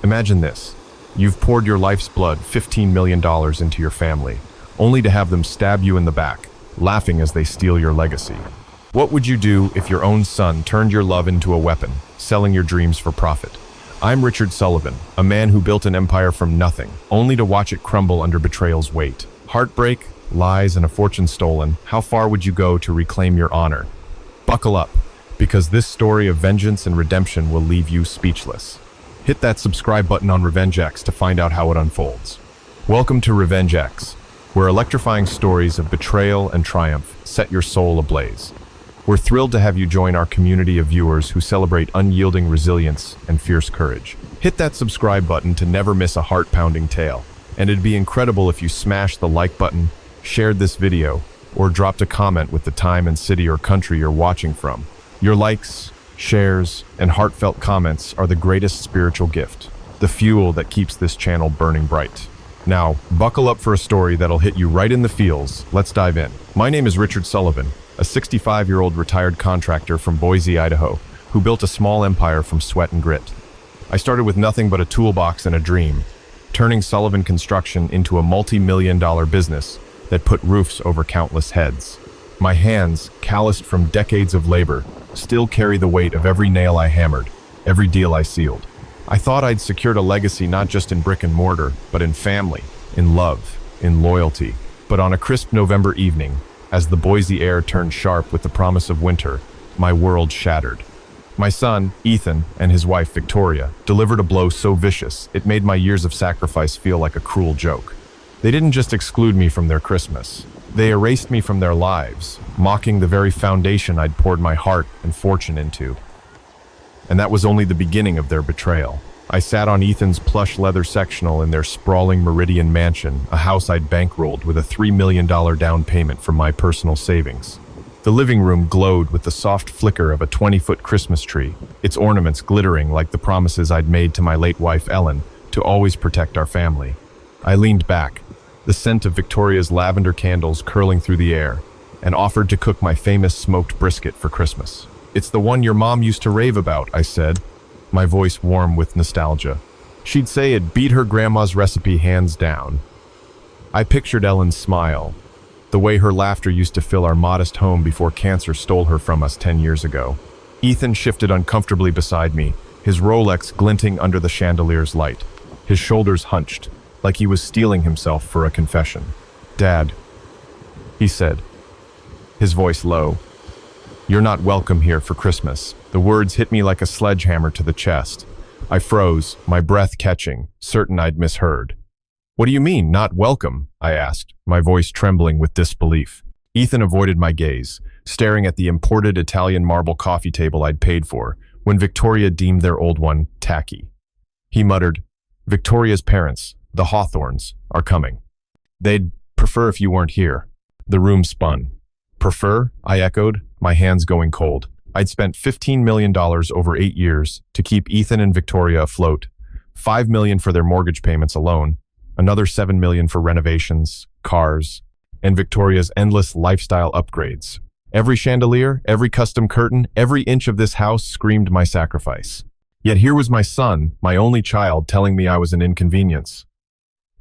Imagine this. You've poured your life's blood, $15 million into your family, only to have them stab you in the back, laughing as they steal your legacy. What would you do if your own son turned your love into a weapon, selling your dreams for profit? I'm Richard Sullivan, a man who built an empire from nothing, only to watch it crumble under betrayal's weight. Heartbreak, lies, and a fortune stolen. How far would you go to reclaim your honor? Buckle up, because this story of vengeance and redemption will leave you speechless. Hit that subscribe button on RevengeX to find out how it unfolds. Welcome to RevengeX, where electrifying stories of betrayal and triumph set your soul ablaze. We're thrilled to have you join our community of viewers who celebrate unyielding resilience and fierce courage. Hit that subscribe button to never miss a heart-pounding tale. And it'd be incredible if you smashed the like button, shared this video, or dropped a comment with the time and city or country you're watching from. Your likes, shares, and heartfelt comments are the greatest spiritual gift, the fuel that keeps this channel burning bright. Now, buckle up for a story that'll hit you right in the feels. Let's dive in. My name is Richard Sullivan, a 65-year-old retired contractor from Boise, Idaho, who built a small empire from sweat and grit. I started with nothing but a toolbox and a dream, turning Sullivan Construction into a multi-million-dollar business that put roofs over countless heads. My hands, calloused from decades of labor, still carry the weight of every nail I hammered, every deal I sealed. I thought I'd secured a legacy not just in brick and mortar, but in family, in love, in loyalty. But on a crisp November evening, as the Boise air turned sharp with the promise of winter, my world shattered. My son, Ethan, and his wife, Victoria, delivered a blow so vicious it made my years of sacrifice feel like a cruel joke. They didn't just exclude me from their Christmas. They erased me from their lives, mocking the very foundation I'd poured my heart and fortune into. And that was only the beginning of their betrayal. I sat on Ethan's plush leather sectional in their sprawling Meridian mansion, a house I'd bankrolled with a $3 million down payment from my personal savings. The living room glowed with the soft flicker of a 20-foot Christmas tree, its ornaments glittering like the promises I'd made to my late wife Ellen to always protect our family. I leaned back, the scent of Victoria's lavender candles curling through the air, and offered to cook my famous smoked brisket for Christmas. "It's the one your mom used to rave about," I said, my voice warm with nostalgia. "She'd say it beat her grandma's recipe hands down." I pictured Ellen's smile, the way her laughter used to fill our modest home before cancer stole her from us 10 years ago. Ethan shifted uncomfortably beside me, his Rolex glinting under the chandelier's light, his shoulders hunched, like he was steeling himself for a confession. "Dad," he said, his voice low, "you're not welcome here for Christmas." The words hit me like a sledgehammer to the chest. I froze, my breath catching, certain I'd misheard. "What do you mean, not welcome?" I asked, my voice trembling with disbelief. Ethan avoided my gaze, staring at the imported Italian marble coffee table I'd paid for, when Victoria deemed their old one tacky. He muttered, "Victoria's parents, the Hawthorns, are coming. They'd prefer if you weren't here." The room spun. "Prefer?" I echoed, my hands going cold. I'd spent $15 million over 8 years to keep Ethan and Victoria afloat, $5 million for their mortgage payments alone, another $7 million for renovations, cars, and Victoria's endless lifestyle upgrades. Every chandelier, every custom curtain, every inch of this house screamed my sacrifice. Yet here was my son, my only child, telling me I was an inconvenience.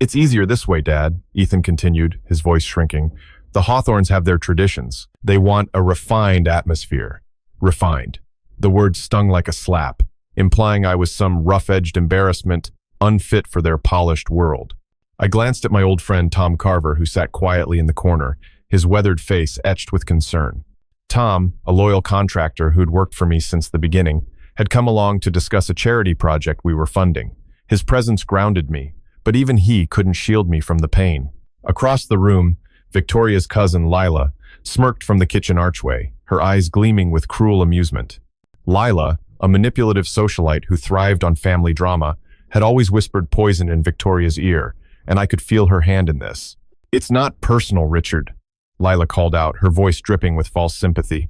"It's easier this way, Dad," Ethan continued, his voice shrinking. "The Hawthorns have their traditions. They want a refined atmosphere." Refined. The word stung like a slap, implying I was some rough-edged embarrassment, unfit for their polished world. I glanced at my old friend Tom Carver, who sat quietly in the corner, his weathered face etched with concern. Tom, a loyal contractor who'd worked for me since the beginning, had come along to discuss a charity project we were funding. His presence grounded me, but even he couldn't shield me from the pain. Across the room, Victoria's cousin, Lila, smirked from the kitchen archway, her eyes gleaming with cruel amusement. Lila, a manipulative socialite who thrived on family drama, had always whispered poison in Victoria's ear, and I could feel her hand in this. "It's not personal, Richard," Lila called out, her voice dripping with false sympathy.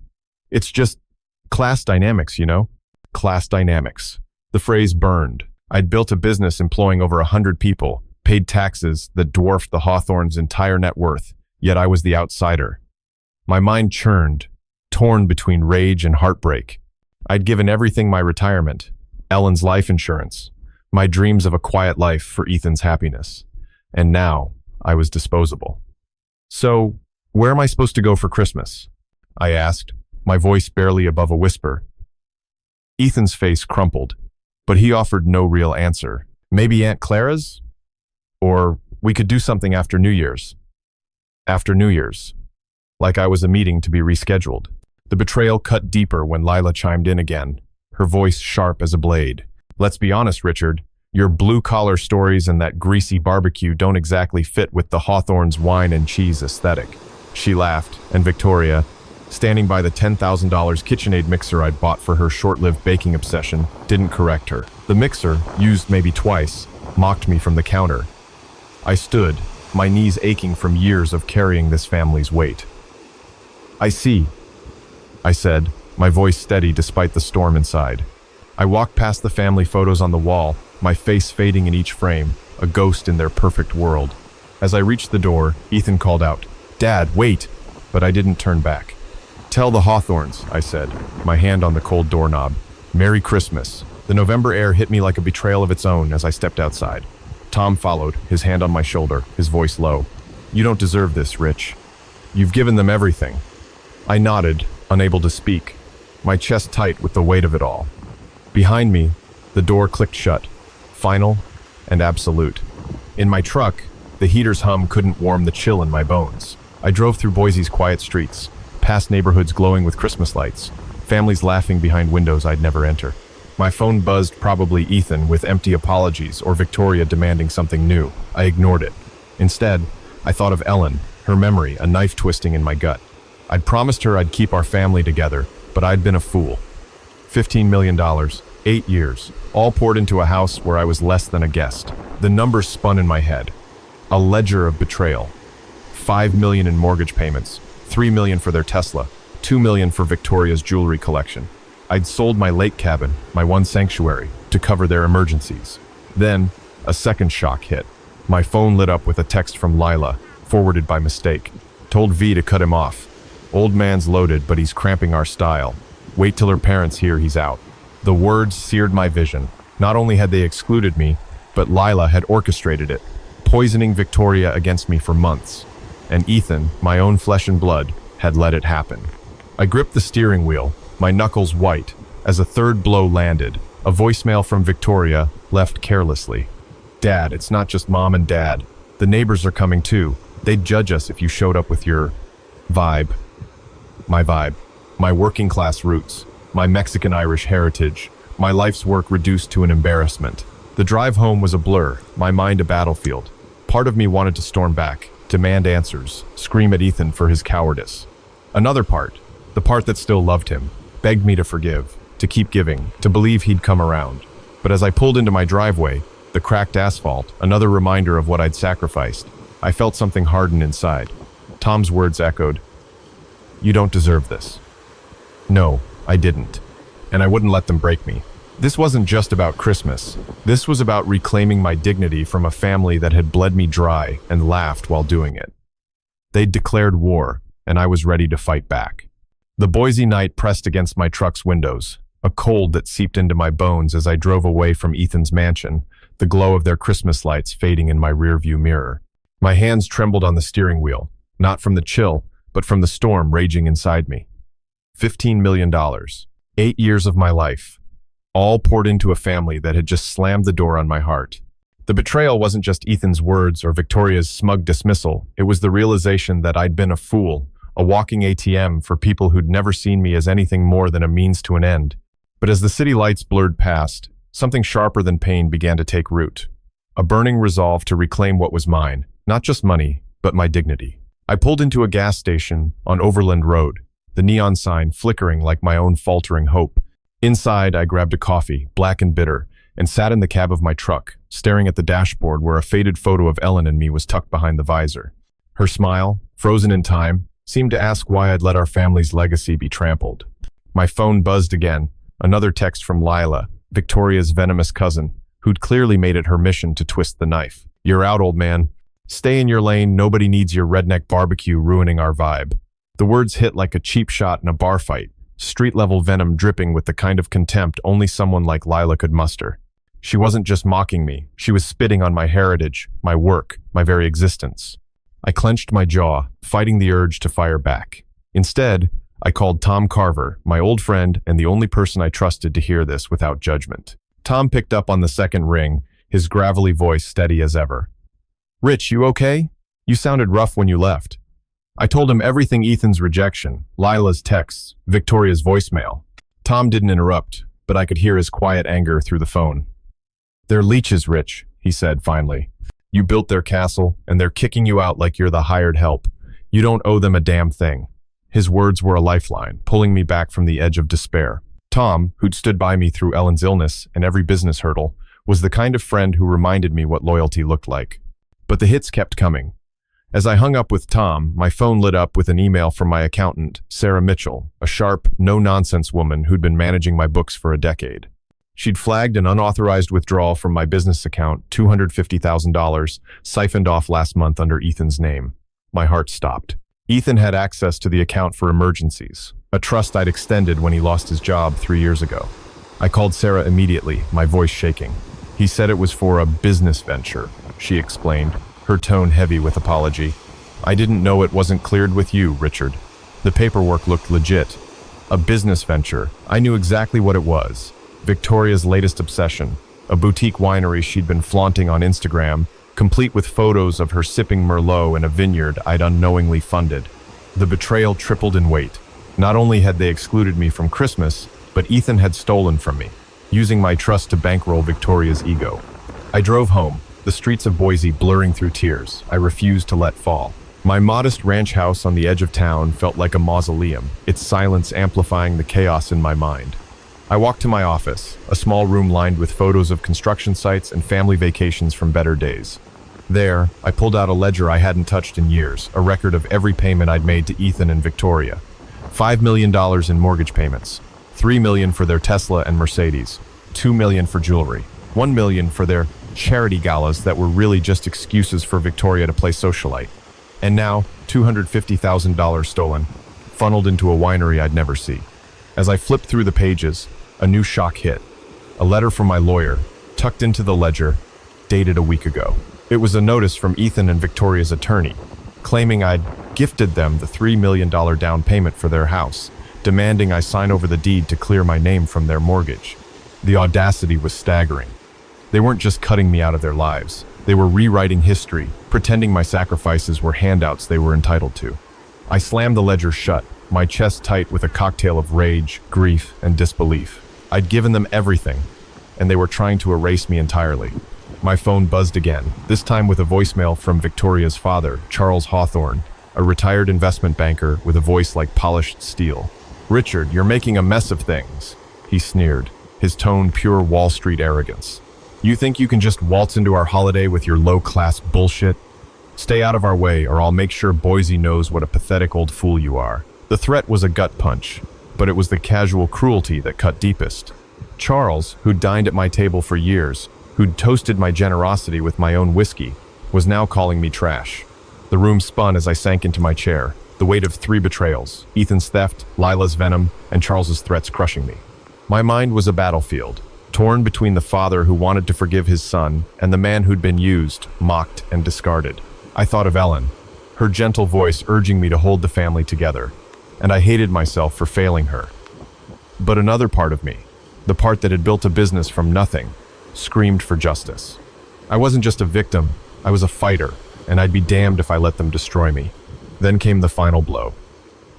"It's just class dynamics, you know?" Class dynamics. The phrase burned. I'd built a business employing over 100 people, paid taxes that dwarfed the Hawthorns' entire net worth, yet I was the outsider. My mind churned, torn between rage and heartbreak. I'd given everything: my retirement, Ellen's life insurance, my dreams of a quiet life for Ethan's happiness. And now, I was disposable. "So, where am I supposed to go for Christmas?" I asked, my voice barely above a whisper. Ethan's face crumpled, but he offered no real answer. "Maybe Aunt Clara's? Or we could do something after New Year's." After New Year's. Like I was a meeting to be rescheduled. The betrayal cut deeper when Lila chimed in again, her voice sharp as a blade. "Let's be honest, Richard. Your blue-collar stories and that greasy barbecue don't exactly fit with the Hawthorne's wine and cheese aesthetic." She laughed, and Victoria, standing by the $10,000 KitchenAid mixer I'd bought for her short-lived baking obsession, didn't correct her. The mixer, used maybe twice, mocked me from the counter. I stood, my knees aching from years of carrying this family's weight. "I see," I said, my voice steady despite the storm inside. I walked past the family photos on the wall, my face fading in each frame, a ghost in their perfect world. As I reached the door, Ethan called out, "Dad, wait!" But I didn't turn back. "Tell the Hawthornes," I said, my hand on the cold doorknob. "Merry Christmas." The November air hit me like a betrayal of its own as I stepped outside. Tom followed, his hand on my shoulder, his voice low. "You don't deserve this, Rich. You've given them everything." I nodded, unable to speak, my chest tight with the weight of it all. Behind me, the door clicked shut, final and absolute. In my truck, the heater's hum couldn't warm the chill in my bones. I drove through Boise's quiet streets, past neighborhoods glowing with Christmas lights, families laughing behind windows I'd never enter. My phone buzzed, probably Ethan with empty apologies or Victoria demanding something new. I ignored it. Instead, I thought of Ellen, her memory, a knife twisting in my gut. I'd promised her I'd keep our family together, but I'd been a fool. $15 million, 8 years, all poured into a house where I was less than a guest. The numbers spun in my head. A ledger of betrayal. $5 million in mortgage payments, $3 million for their Tesla, $2 million for Victoria's jewelry collection. I'd sold my lake cabin, my one sanctuary, to cover their emergencies. Then, a second shock hit. My phone lit up with a text from Lila, forwarded by mistake. Told V to cut him off. "Old man's loaded, but he's cramping our style. Wait till her parents hear he's out." The words seared my vision. Not only had they excluded me, but Lila had orchestrated it, poisoning Victoria against me for months. And Ethan, my own flesh and blood, had let it happen. I gripped the steering wheel, my knuckles white, as a third blow landed. A voicemail from Victoria, left carelessly. "Dad, it's not just Mom and Dad. The neighbors are coming too. They'd judge us if you showed up with your vibe." My vibe. My working class roots. My Mexican-Irish heritage. My life's work reduced to an embarrassment. The drive home was a blur, my mind a battlefield. Part of me wanted to storm back, demand answers, scream at Ethan for his cowardice. Another part, the part that still loved him, begged me to forgive, to keep giving, to believe he'd come around. But as I pulled into my driveway, the cracked asphalt, another reminder of what I'd sacrificed, I felt something harden inside. Tom's words echoed, "You don't deserve this." No, I didn't. And I wouldn't let them break me. This wasn't just about Christmas. This was about reclaiming my dignity from a family that had bled me dry and laughed while doing it. They'd declared war, and I was ready to fight back. The Boise night pressed against my truck's windows, a cold that seeped into my bones as I drove away from Ethan's mansion, the glow of their Christmas lights fading in my rearview mirror. My hands trembled on the steering wheel, not from the chill, but from the storm raging inside me. $15 million, 8 years of my life, all poured into a family that had just slammed the door on my heart. The betrayal wasn't just Ethan's words or Victoria's smug dismissal. It was the realization that I'd been a fool, a walking ATM for people who'd never seen me as anything more than a means to an end. But as the city lights blurred past, something sharper than pain began to take root. A burning resolve to reclaim what was mine, not just money, but my dignity. I pulled into a gas station on Overland Road, the neon sign flickering like my own faltering hope. Inside, I grabbed a coffee, black and bitter, and sat in the cab of my truck, staring at the dashboard where a faded photo of Ellen and me was tucked behind the visor. Her smile, frozen in time, seemed to ask why I'd let our family's legacy be trampled. My phone buzzed again, another text from Lila, Victoria's venomous cousin, who'd clearly made it her mission to twist the knife. "You're out, old man. Stay in your lane, nobody needs your redneck barbecue ruining our vibe." The words hit like a cheap shot in a bar fight, street-level venom dripping with the kind of contempt only someone like Lila could muster. She wasn't just mocking me, she was spitting on my heritage, my work, my very existence. I clenched my jaw, fighting the urge to fire back. Instead, I called Tom Carver, my old friend and the only person I trusted to hear this without judgment. Tom picked up on the second ring, his gravelly voice steady as ever. "Rich, you okay? You sounded rough when you left." I told him everything: Ethan's rejection, Lila's texts, Victoria's voicemail. Tom didn't interrupt, but I could hear his quiet anger through the phone. "They're leeches, Rich," he said finally. "You built their castle, and they're kicking you out like you're the hired help. You don't owe them a damn thing." His words were a lifeline, pulling me back from the edge of despair. Tom, who'd stood by me through Ellen's illness and every business hurdle, was the kind of friend who reminded me what loyalty looked like. But the hits kept coming. As I hung up with Tom, my phone lit up with an email from my accountant, Sarah Mitchell, a sharp, no-nonsense woman who'd been managing my books for a decade. She'd flagged an unauthorized withdrawal from my business account, $250,000, siphoned off last month under Ethan's name. My heart stopped. Ethan had access to the account for emergencies, a trust I'd extended when he lost his job 3 years ago. I called Sarah immediately, my voice shaking. "He said it was for a business venture," she explained, her tone heavy with apology. "I didn't know it wasn't cleared with you, Richard. The paperwork looked legit. A business venture. I knew exactly what it was. Victoria's latest obsession, a boutique winery she'd been flaunting on Instagram, complete with photos of her sipping Merlot in a vineyard I'd unknowingly funded. The betrayal tripled in weight. Not only had they excluded me from Christmas, but Ethan had stolen from me, using my trust to bankroll Victoria's ego. I drove home, the streets of Boise blurring through tears I refused to let fall. My modest ranch house on the edge of town felt like a mausoleum, its silence amplifying the chaos in my mind. I walked to my office, a small room lined with photos of construction sites and family vacations from better days. There, I pulled out a ledger I hadn't touched in years, a record of every payment I'd made to Ethan and Victoria. $5 million in mortgage payments, $3 million for their Tesla and Mercedes, $2 million for jewelry, $1 million for their charity galas that were really just excuses for Victoria to play socialite. And now, $250,000 stolen, funneled into a winery I'd never see. As I flipped through the pages, a new shock hit. A letter from my lawyer, tucked into the ledger, dated a week ago. It was a notice from Ethan and Victoria's attorney, claiming I'd gifted them the $3 million down payment for their house, demanding I sign over the deed to clear my name from their mortgage. The audacity was staggering. They weren't just cutting me out of their lives. They were rewriting history, pretending my sacrifices were handouts they were entitled to. I slammed the ledger shut, my chest tight with a cocktail of rage, grief, and disbelief. I'd given them everything, and they were trying to erase me entirely. My phone buzzed again, this time with a voicemail from Victoria's father, Charles Hawthorne, a retired investment banker with a voice like polished steel. "Richard, you're making a mess of things," he sneered, his tone pure Wall Street arrogance. "You think you can just waltz into our holiday with your low-class bullshit? Stay out of our way, or I'll make sure Boise knows what a pathetic old fool you are." The threat was a gut punch, but it was the casual cruelty that cut deepest. Charles, who'd dined at my table for years, who'd toasted my generosity with my own whiskey, was now calling me trash. The room spun as I sank into my chair, the weight of 3 betrayals, Ethan's theft, Lila's venom, and Charles's threats crushing me. My mind was a battlefield, torn between the father who wanted to forgive his son and the man who'd been used, mocked, and discarded. I thought of Ellen, her gentle voice urging me to hold the family together, and I hated myself for failing her. But another part of me, the part that had built a business from nothing, screamed for justice. I wasn't just a victim, I was a fighter, and I'd be damned if I let them destroy me. Then came the final blow.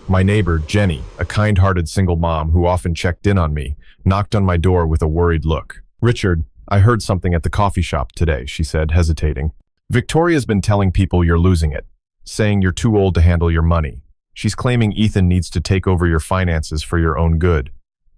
My neighbor, Jenny, a kind-hearted single mom who often checked in on me, knocked on my door with a worried look. "Richard, I heard something at the coffee shop today," she said, hesitating. "Victoria's been telling people you're losing it, saying you're too old to handle your money. She's claiming Ethan needs to take over your finances for your own good."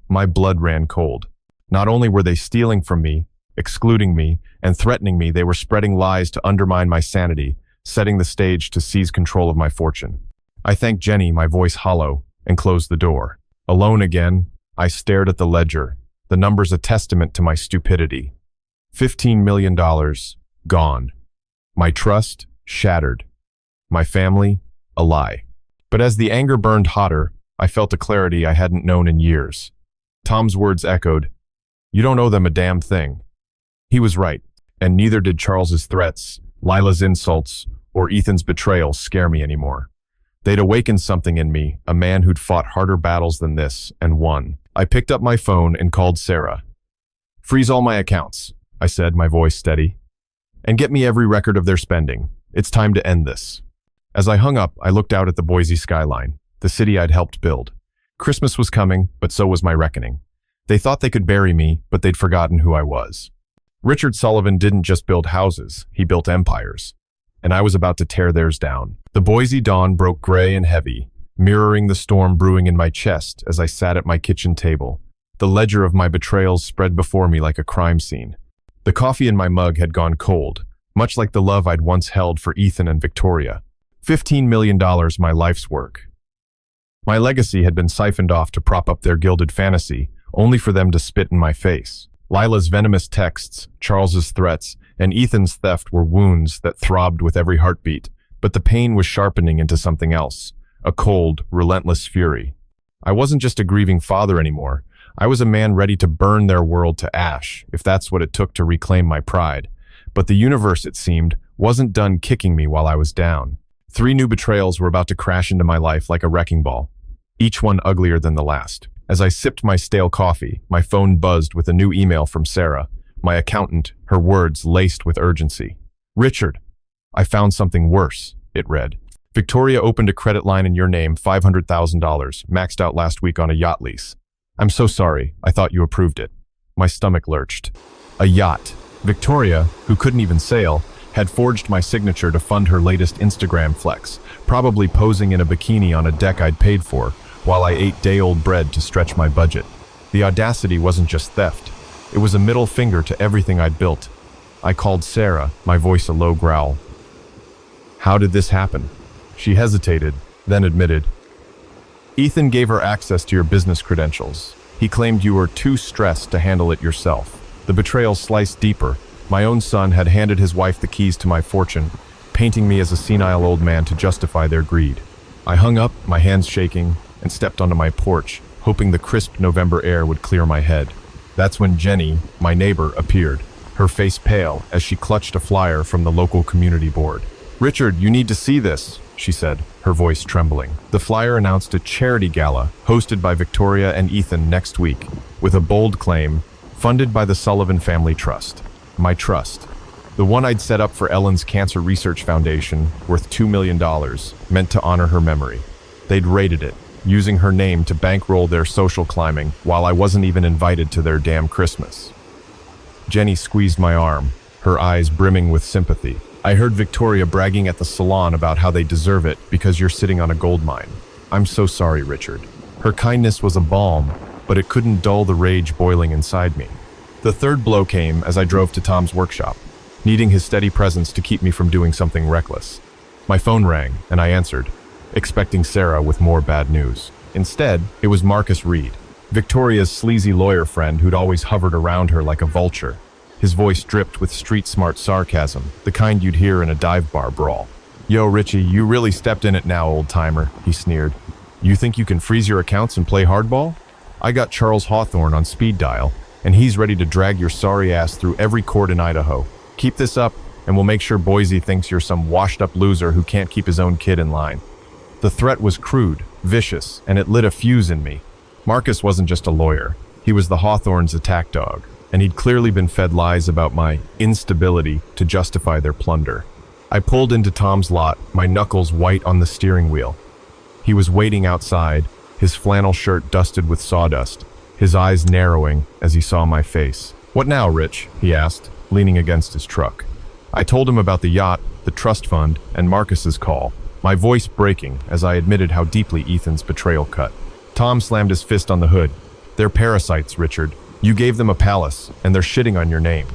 My blood ran cold. Not only were they stealing from me, excluding me, and threatening me, they were spreading lies to undermine my sanity, setting the stage to seize control of my fortune. I thanked Jenny, my voice hollow, and closed the door. Alone again, I stared at the ledger, the numbers a testament to my stupidity. $15 million, gone. My trust, shattered. My family, a lie. But as the anger burned hotter, I felt a clarity I hadn't known in years. Tom's words echoed, "You don't owe them a damn thing." He was right, and neither did Charles's threats, Lila's insults, or Ethan's betrayal scare me anymore. They'd awakened something in me, a man who'd fought harder battles than this, and won. I picked up my phone and called Sarah. "Freeze all my accounts," I said, my voice steady. "And get me every record of their spending. It's time to end this." As I hung up, I looked out at the Boise skyline, the city I'd helped build. Christmas was coming, but so was my reckoning. They thought they could bury me, but they'd forgotten who I was. Richard Sullivan didn't just build houses, he built empires. And I was about to tear theirs down. The Boise dawn broke gray and heavy, mirroring the storm brewing in my chest as I sat at my kitchen table. The ledger of my betrayals spread before me like a crime scene. The coffee in my mug had gone cold, much like the love I'd once held for Ethan and Victoria. $15 million, my life's work. My legacy had been siphoned off to prop up their gilded fantasy, only for them to spit in my face. Lila's venomous texts, Charles's threats, and Ethan's theft were wounds that throbbed with every heartbeat, but the pain was sharpening into something else, a cold, relentless fury. I wasn't just a grieving father anymore. I was a man ready to burn their world to ash, if that's what it took to reclaim my pride. But the universe, it seemed, wasn't done kicking me while I was down. 3 new betrayals were about to crash into my life like a wrecking ball, each one uglier than the last. As I sipped my stale coffee, my phone buzzed with a new email from Sarah, my accountant, her words laced with urgency. "Richard, I found something worse," it read. "Victoria opened a credit line in your name, $500,000, maxed out last week on a yacht lease. I'm so sorry, I thought you approved it." My stomach lurched. A yacht. Victoria, who couldn't even sail, had forged my signature to fund her latest Instagram flex, probably posing in a bikini on a deck I'd paid for, while I ate day-old bread to stretch my budget. The audacity wasn't just theft. It was a middle finger to everything I'd built. I called Sarah, my voice a low growl. "How did this happen?" She hesitated, then admitted. "Ethan gave her access to your business credentials. He claimed you were too stressed to handle it yourself." The betrayal sliced deeper. My own son had handed his wife the keys to my fortune, painting me as a senile old man to justify their greed. I hung up, my hands shaking, and stepped onto my porch, hoping the crisp November air would clear my head. That's when Jenny, my neighbor, appeared, her face pale as she clutched a flyer from the local community board. "Richard, you need to see this," she said, her voice trembling. The flyer announced a charity gala hosted by Victoria and Ethan next week, with a bold claim, funded by the Sullivan Family Trust. My trust. The one I'd set up for Ellen's Cancer Research Foundation, worth $2 million, meant to honor her memory. They'd raided it, using her name to bankroll their social climbing while I wasn't even invited to their damn Christmas. Jenny squeezed my arm, her eyes brimming with sympathy. "I heard Victoria bragging at the salon about how they deserve it because you're sitting on a gold mine. I'm so sorry, Richard." Her kindness was a balm, but it couldn't dull the rage boiling inside me. The third blow came as I drove to Tom's workshop, needing his steady presence to keep me from doing something reckless. My phone rang, and I answered, expecting Sarah with more bad news. Instead, it was Marcus Reed, Victoria's sleazy lawyer friend who'd always hovered around her like a vulture. His voice dripped with street-smart sarcasm, the kind you'd hear in a dive bar brawl. "Yo, Richie, you really stepped in it now, old-timer," he sneered. "You think you can freeze your accounts and play hardball? I got Charles Hawthorne on speed dial, and he's ready to drag your sorry ass through every court in Idaho. Keep this up, and we'll make sure Boise thinks you're some washed-up loser who can't keep his own kid in line." The threat was crude, vicious, and it lit a fuse in me. Marcus wasn't just a lawyer. He was the Hawthorne's attack dog, and he'd clearly been fed lies about my instability to justify their plunder. I pulled into Tom's lot, my knuckles white on the steering wheel. He was waiting outside, his flannel shirt dusted with sawdust, his eyes narrowing as he saw my face. "What now, Rich?" he asked, leaning against his truck. I told him about the yacht, the trust fund, and Marcus's call, my voice breaking as I admitted how deeply Ethan's betrayal cut. Tom slammed his fist on the hood. "They're parasites, Richard. You gave them a palace, and they're shitting on your name."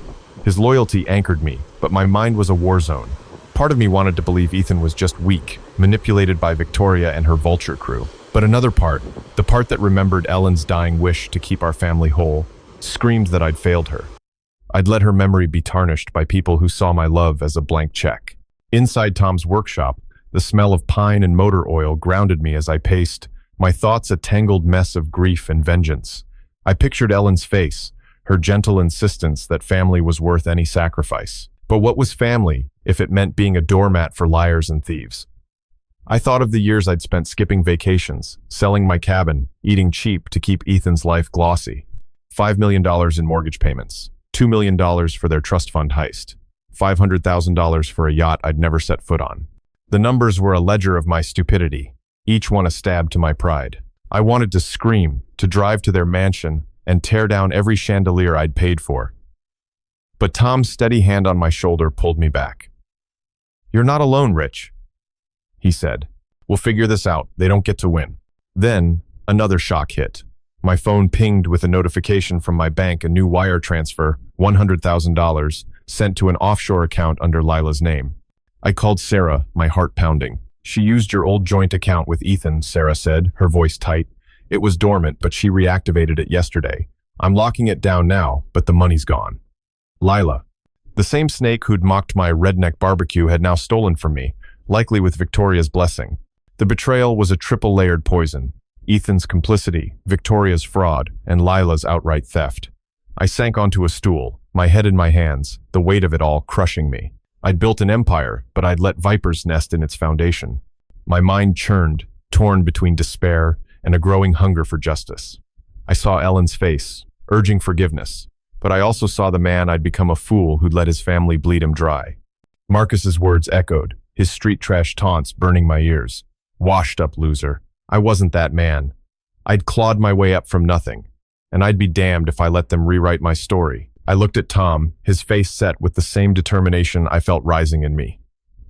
His loyalty anchored me, but my mind was a war zone. Part of me wanted to believe Ethan was just weak, manipulated by Victoria and her vulture crew. But another part, the part that remembered Ellen's dying wish to keep our family whole, screamed that I'd failed her. I'd let her memory be tarnished by people who saw my love as a blank check. Inside Tom's workshop, the smell of pine and motor oil grounded me as I paced, my thoughts a tangled mess of grief and vengeance. I pictured Ellen's face, her gentle insistence that family was worth any sacrifice. But what was family if it meant being a doormat for liars and thieves? I thought of the years I'd spent skipping vacations, selling my cabin, eating cheap to keep Ethan's life glossy. $5 million in mortgage payments, $2 million for their trust fund heist, $500,000 for a yacht I'd never set foot on. The numbers were a ledger of my stupidity, each one a stab to my pride. I wanted to scream, to drive to their mansion, and tear down every chandelier I'd paid for. But Tom's steady hand on my shoulder pulled me back. "You're not alone, Rich," he said. "We'll figure this out. They don't get to win." Then, another shock hit. My phone pinged with a notification from my bank, a new wire transfer, $100,000, sent to an offshore account under Lila's name. I called Sarah, my heart pounding. "She used your old joint account with Ethan," Sarah said, her voice tight. "It was dormant, but she reactivated it yesterday. I'm locking it down now, but the money's gone." Lila, the same snake who'd mocked my redneck barbecue, had now stolen from me, likely with Victoria's blessing. The betrayal was a triple-layered poison: Ethan's complicity, Victoria's fraud, and Lila's outright theft. I sank onto a stool, my head in my hands, the weight of it all crushing me. I'd built an empire, but I'd let vipers nest in its foundation. My mind churned, torn between despair and a growing hunger for justice. I saw Ellen's face, urging forgiveness, but I also saw the man I'd become, a fool who'd let his family bleed him dry. Marcus's words echoed, his street trash taunts burning my ears. "Washed up loser." I wasn't that man. I'd clawed my way up from nothing, and I'd be damned if I let them rewrite my story. I looked at Tom, his face set with the same determination I felt rising in me.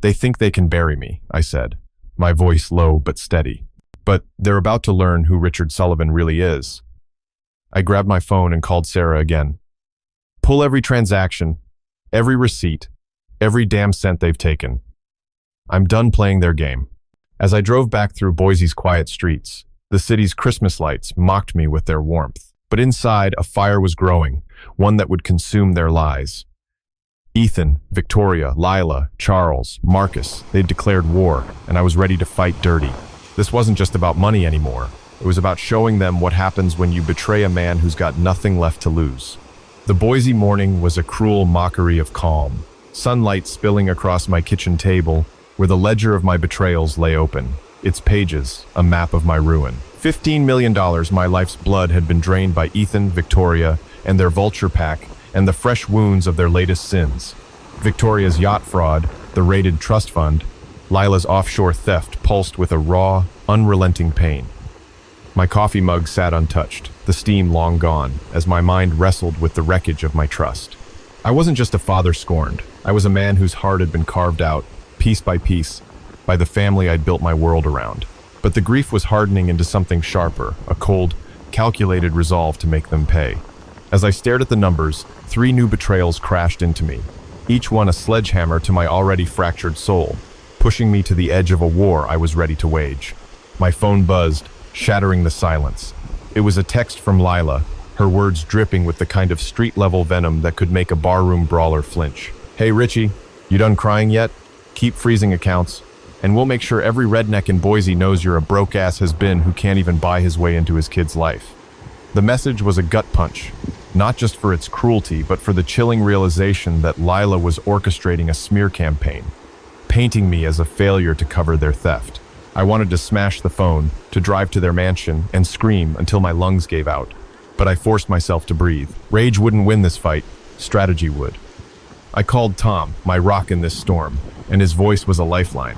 "They think they can bury me," I said, my voice low but steady. "But they're about to learn who Richard Sullivan really is." I grabbed my phone and called Sarah again. "Pull every transaction, every receipt, every damn cent they've taken. I'm done playing their game." As I drove back through Boise's quiet streets, the city's Christmas lights mocked me with their warmth. But inside, a fire was growing, one that would consume their lies. Ethan, Victoria, Lila, Charles, Marcus, they'd declared war, and I was ready to fight dirty. This wasn't just about money anymore. It was about showing them what happens when you betray a man who's got nothing left to lose. The Boise morning was a cruel mockery of calm, sunlight spilling across my kitchen table, where the ledger of my betrayals lay open, its pages a map of my ruin. $15 million, my life's blood, had been drained by Ethan, Victoria, and their vulture pack, and the fresh wounds of their latest sins. Victoria's yacht fraud, the raided trust fund, Lila's offshore theft pulsed with a raw, unrelenting pain. My coffee mug sat untouched, the steam long gone, as my mind wrestled with the wreckage of my trust. I wasn't just a father scorned. I was a man whose heart had been carved out, piece by piece, by the family I'd built my world around. But the grief was hardening into something sharper, a cold, calculated resolve to make them pay. As I stared at the numbers, 3 new betrayals crashed into me, each one a sledgehammer to my already fractured soul, pushing me to the edge of a war I was ready to wage. My phone buzzed, shattering the silence. It was a text from Lila, her words dripping with the kind of street-level venom that could make a barroom brawler flinch. "Hey Richie, you done crying yet? Keep freezing accounts, and we'll make sure every redneck in Boise knows you're a broke-ass has-been who can't even buy his way into his kid's life." The message was a gut punch, not just for its cruelty, but for the chilling realization that Lila was orchestrating a smear campaign, painting me as a failure to cover their theft. I wanted to smash the phone, to drive to their mansion, and scream until my lungs gave out. But I forced myself to breathe. Rage wouldn't win this fight, strategy would. I called Tom, my rock in this storm, and his voice was a lifeline.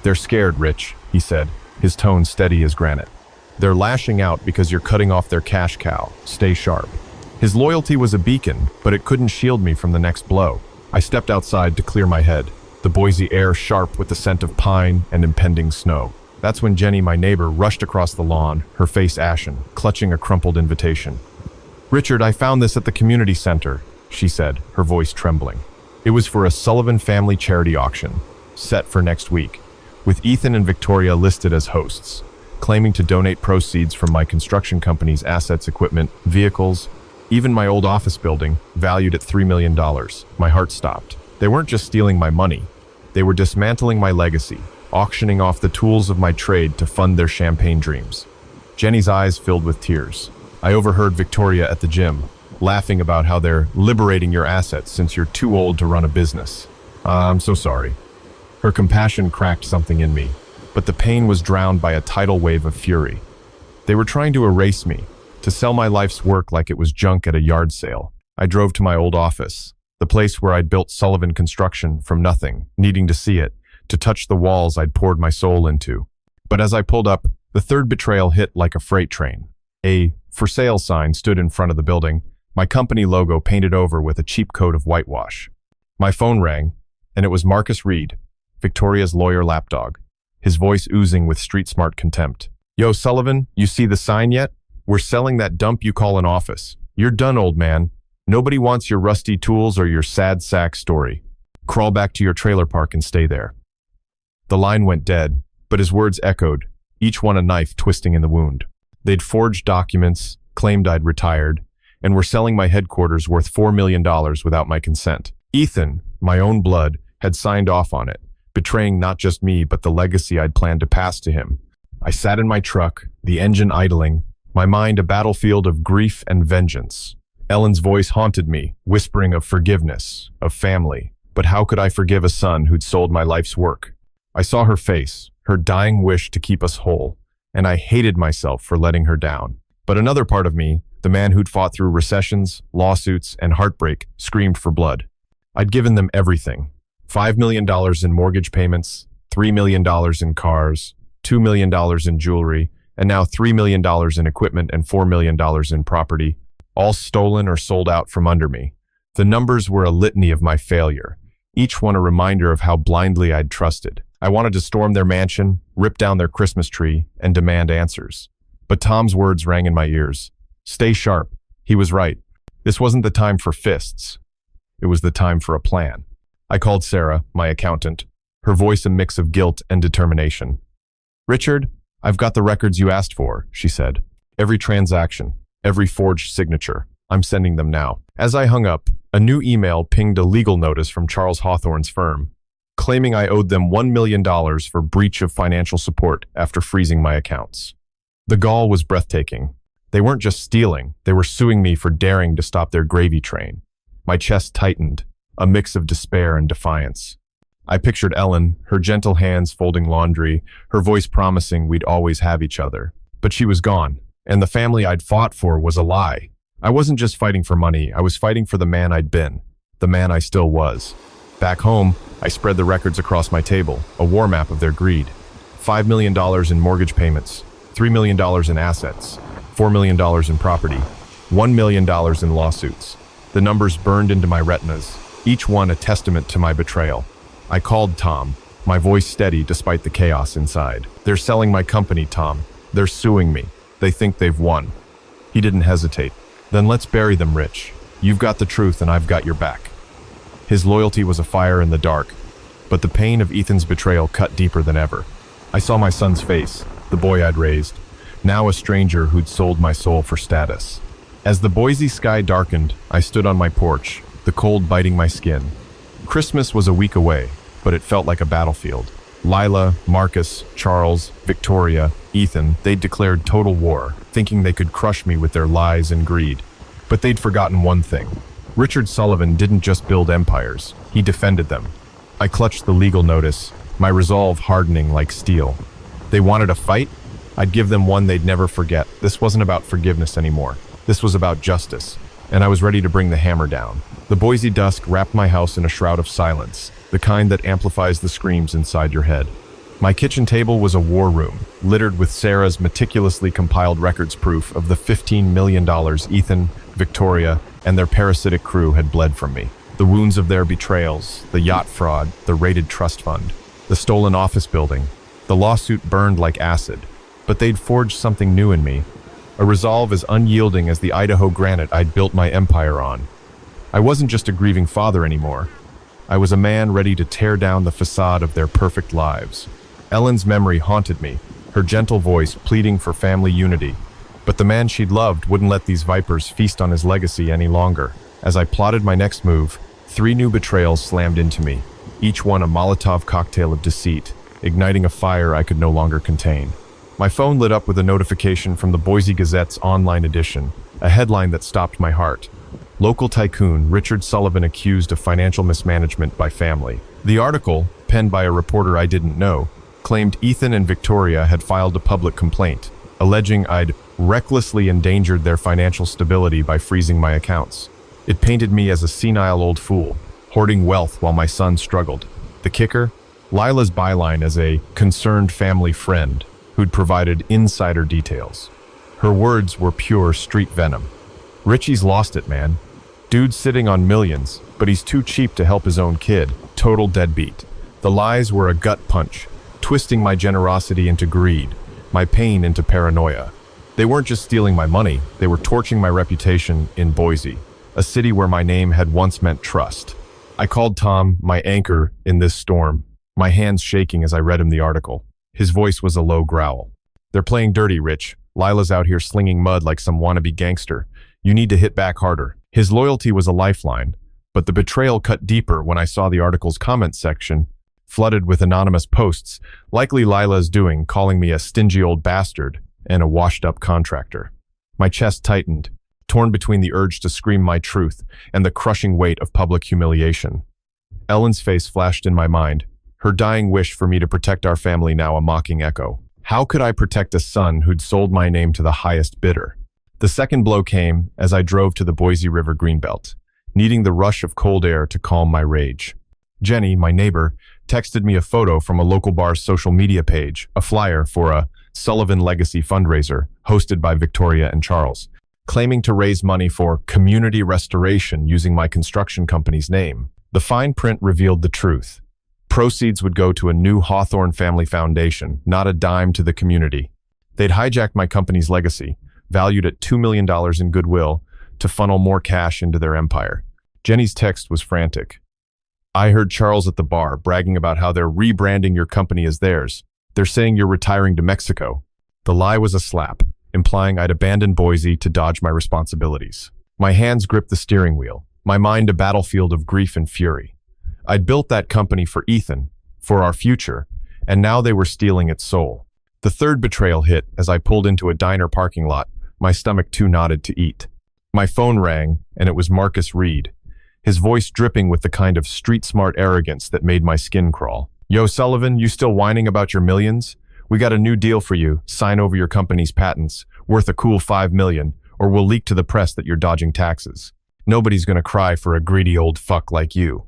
"They're scared, Rich," he said, his tone steady as granite. "They're lashing out because you're cutting off their cash cow. Stay sharp." His loyalty was a beacon, but it couldn't shield me from the next blow. I stepped outside to clear my head, the Boise air sharp with the scent of pine and impending snow. That's when Jenny, my neighbor, rushed across the lawn, her face ashen, clutching a crumpled invitation. "Richard, I found this at the community center," she said, her voice trembling. It was for a Sullivan family charity auction, set for next week, with Ethan and Victoria listed as hosts, claiming to donate proceeds from my construction company's assets, equipment, vehicles, even my old office building, valued at $3 million. My heart stopped. They weren't just stealing my money. They were dismantling my legacy, auctioning off the tools of my trade to fund their champagne dreams. Jenny's eyes filled with tears. I overheard Victoria at the gym. laughing about how they're liberating your assets since you're too old to run a business. I'm so sorry. Her compassion cracked something in me, but the pain was drowned by a tidal wave of fury. They were trying to erase me, to sell my life's work like it was junk at a yard sale. I drove to my old office, the place where I'd built Sullivan Construction from nothing, needing to see it, to touch the walls I'd poured my soul into. But as I pulled up, the third betrayal hit like a freight train. A "for sale" sign stood in front of the building, my company logo painted over with a cheap coat of whitewash. My phone rang, and it was Marcus Reed, Victoria's lawyer lapdog, his voice oozing with street-smart contempt. "Yo, Sullivan, you see the sign yet? We're selling that dump you call an office. You're done, old man. Nobody wants your rusty tools or your sad sack story. Crawl back to your trailer park and stay there." The line went dead, but his words echoed, each one a knife twisting in the wound. They'd forged documents, claimed I'd retired, and were selling my headquarters worth $4 million without my consent. Ethan, my own blood, had signed off on it, betraying not just me but the legacy I'd planned to pass to him. I sat in my truck, the engine idling, my mind a battlefield of grief and vengeance. Ellen's voice haunted me, whispering of forgiveness, of family. But how could I forgive a son who'd sold my life's work? I saw her face, her dying wish to keep us whole, and I hated myself for letting her down. But another part of me, the man who'd fought through recessions, lawsuits, and heartbreak, screamed for blood. I'd given them everything. $5 million in mortgage payments, $3 million in cars, $2 million in jewelry, and now $3 million in equipment and $4 million in property, all stolen or sold out from under me. The numbers were a litany of my failure, each one a reminder of how blindly I'd trusted. I wanted to storm their mansion, rip down their Christmas tree, and demand answers. But Tom's words rang in my ears. Stay sharp. He was right. This wasn't the time for fists. It was the time for a plan. I called Sarah, my accountant, her voice a mix of guilt and determination. "Richard, I've got the records you asked for," she said. "Every transaction, every forged signature. I'm sending them now." As I hung up, a new email pinged a legal notice from Charles Hawthorne's firm, claiming I owed them $1 million for breach of financial support after freezing my accounts. The gall was breathtaking. They weren't just stealing, they were suing me for daring to stop their gravy train. My chest tightened, a mix of despair and defiance. I pictured Ellen, her gentle hands folding laundry, her voice promising we'd always have each other. But she was gone, and the family I'd fought for was a lie. I wasn't just fighting for money, I was fighting for the man I'd been, the man I still was. Back home, I spread the records across my table, a war map of their greed. $5 million in mortgage payments, $3 million in assets, $4 million in property, $1 million in lawsuits. The numbers burned into my retinas, each one a testament to my betrayal. I called Tom, my voice steady despite the chaos inside. "They're selling my company, Tom. They're suing me. They think they've won." He didn't hesitate. "Then let's bury them, Rich. You've got the truth and I've got your back." His loyalty was a fire in the dark, but the pain of Ethan's betrayal cut deeper than ever. I saw my son's face, the boy I'd raised, now a stranger who'd sold my soul for status. As the Boise sky darkened, I stood on my porch, the cold biting my skin. Christmas was a week away, but it felt like a battlefield. Lila, Marcus, Charles, Victoria, Ethan, they'd declared total war, thinking they could crush me with their lies and greed. But they'd forgotten one thing. Richard Sullivan didn't just build empires, he defended them. I clutched the legal notice, my resolve hardening like steel. They wanted a fight? I'd give them one they'd never forget. This wasn't about forgiveness anymore. This was about justice, and I was ready to bring the hammer down. The Boise dusk wrapped my house in a shroud of silence, the kind that amplifies the screams inside your head. My kitchen table was a war room, littered with Sarah's meticulously compiled records proof of the $15 million Ethan, Victoria, and their parasitic crew had bled from me. The wounds of their betrayals, the yacht fraud, the raided trust fund, the stolen office building. The lawsuit burned like acid, but they'd forged something new in me, a resolve as unyielding as the Idaho granite I'd built my empire on. I wasn't just a grieving father anymore. I was a man ready to tear down the facade of their perfect lives. Ellen's memory haunted me, her gentle voice pleading for family unity. But the man she'd loved wouldn't let these vipers feast on his legacy any longer. As I plotted my next move, 3 new betrayals slammed into me, each one a Molotov cocktail of deceit, igniting a fire I could no longer contain. My phone lit up with a notification from the Boise Gazette's online edition, a headline that stopped my heart. Local tycoon Richard Sullivan accused of financial mismanagement by family. The article, penned by a reporter I didn't know, claimed Ethan and Victoria had filed a public complaint, alleging I'd recklessly endangered their financial stability by freezing my accounts. It painted me as a senile old fool, hoarding wealth while my son struggled. The kicker? Lila's byline as a concerned family friend who'd provided insider details. Her words were pure street venom. Richie's lost it, man. Dude's sitting on millions, but he's too cheap to help his own kid. Total deadbeat. The lies were a gut punch, twisting my generosity into greed, my pain into paranoia. They weren't just stealing my money, they were torching my reputation in Boise, a city where my name had once meant trust. I called Tom my anchor in this storm, my hands shaking as I read him the article. His voice was a low growl. "They're playing dirty, Rich. Lila's out here slinging mud like some wannabe gangster. You need to hit back harder." His loyalty was a lifeline, but the betrayal cut deeper when I saw the article's comments section flooded with anonymous posts, likely Lila's doing, calling me a stingy old bastard and a washed-up contractor. My chest tightened, torn between the urge to scream my truth and the crushing weight of public humiliation. Ellen's face flashed in my mind, her dying wish for me to protect our family now a mocking echo. How could I protect a son who'd sold my name to the highest bidder? The second blow came as I drove to the Boise River Greenbelt, needing the rush of cold air to calm my rage. Jenny, my neighbor, texted me a photo from a local bar's social media page, a flyer for a Sullivan Legacy fundraiser hosted by Victoria and Charles, claiming to raise money for community restoration using my construction company's name. The fine print revealed the truth. Proceeds would go to a new Hawthorne family foundation, not a dime to the community. They'd hijacked my company's legacy, valued at $2 million in goodwill, to funnel more cash into their empire. Jenny's text was frantic. "I heard Charles at the bar bragging about how they're rebranding your company as theirs. They're saying you're retiring to Mexico." The lie was a slap, implying I'd abandoned Boise to dodge my responsibilities. My hands gripped the steering wheel, my mind a battlefield of grief and fury. I'd built that company for Ethan, for our future, and now they were stealing its soul. The third betrayal hit as I pulled into a diner parking lot, my stomach too knotted to eat. My phone rang, and it was Marcus Reed, his voice dripping with the kind of street-smart arrogance that made my skin crawl. "Yo, Sullivan, you still whining about your millions? We got a new deal for you. Sign over your company's patents, worth a cool $5 million, or we'll leak to the press that you're dodging taxes. Nobody's gonna cry for a greedy old fuck like you."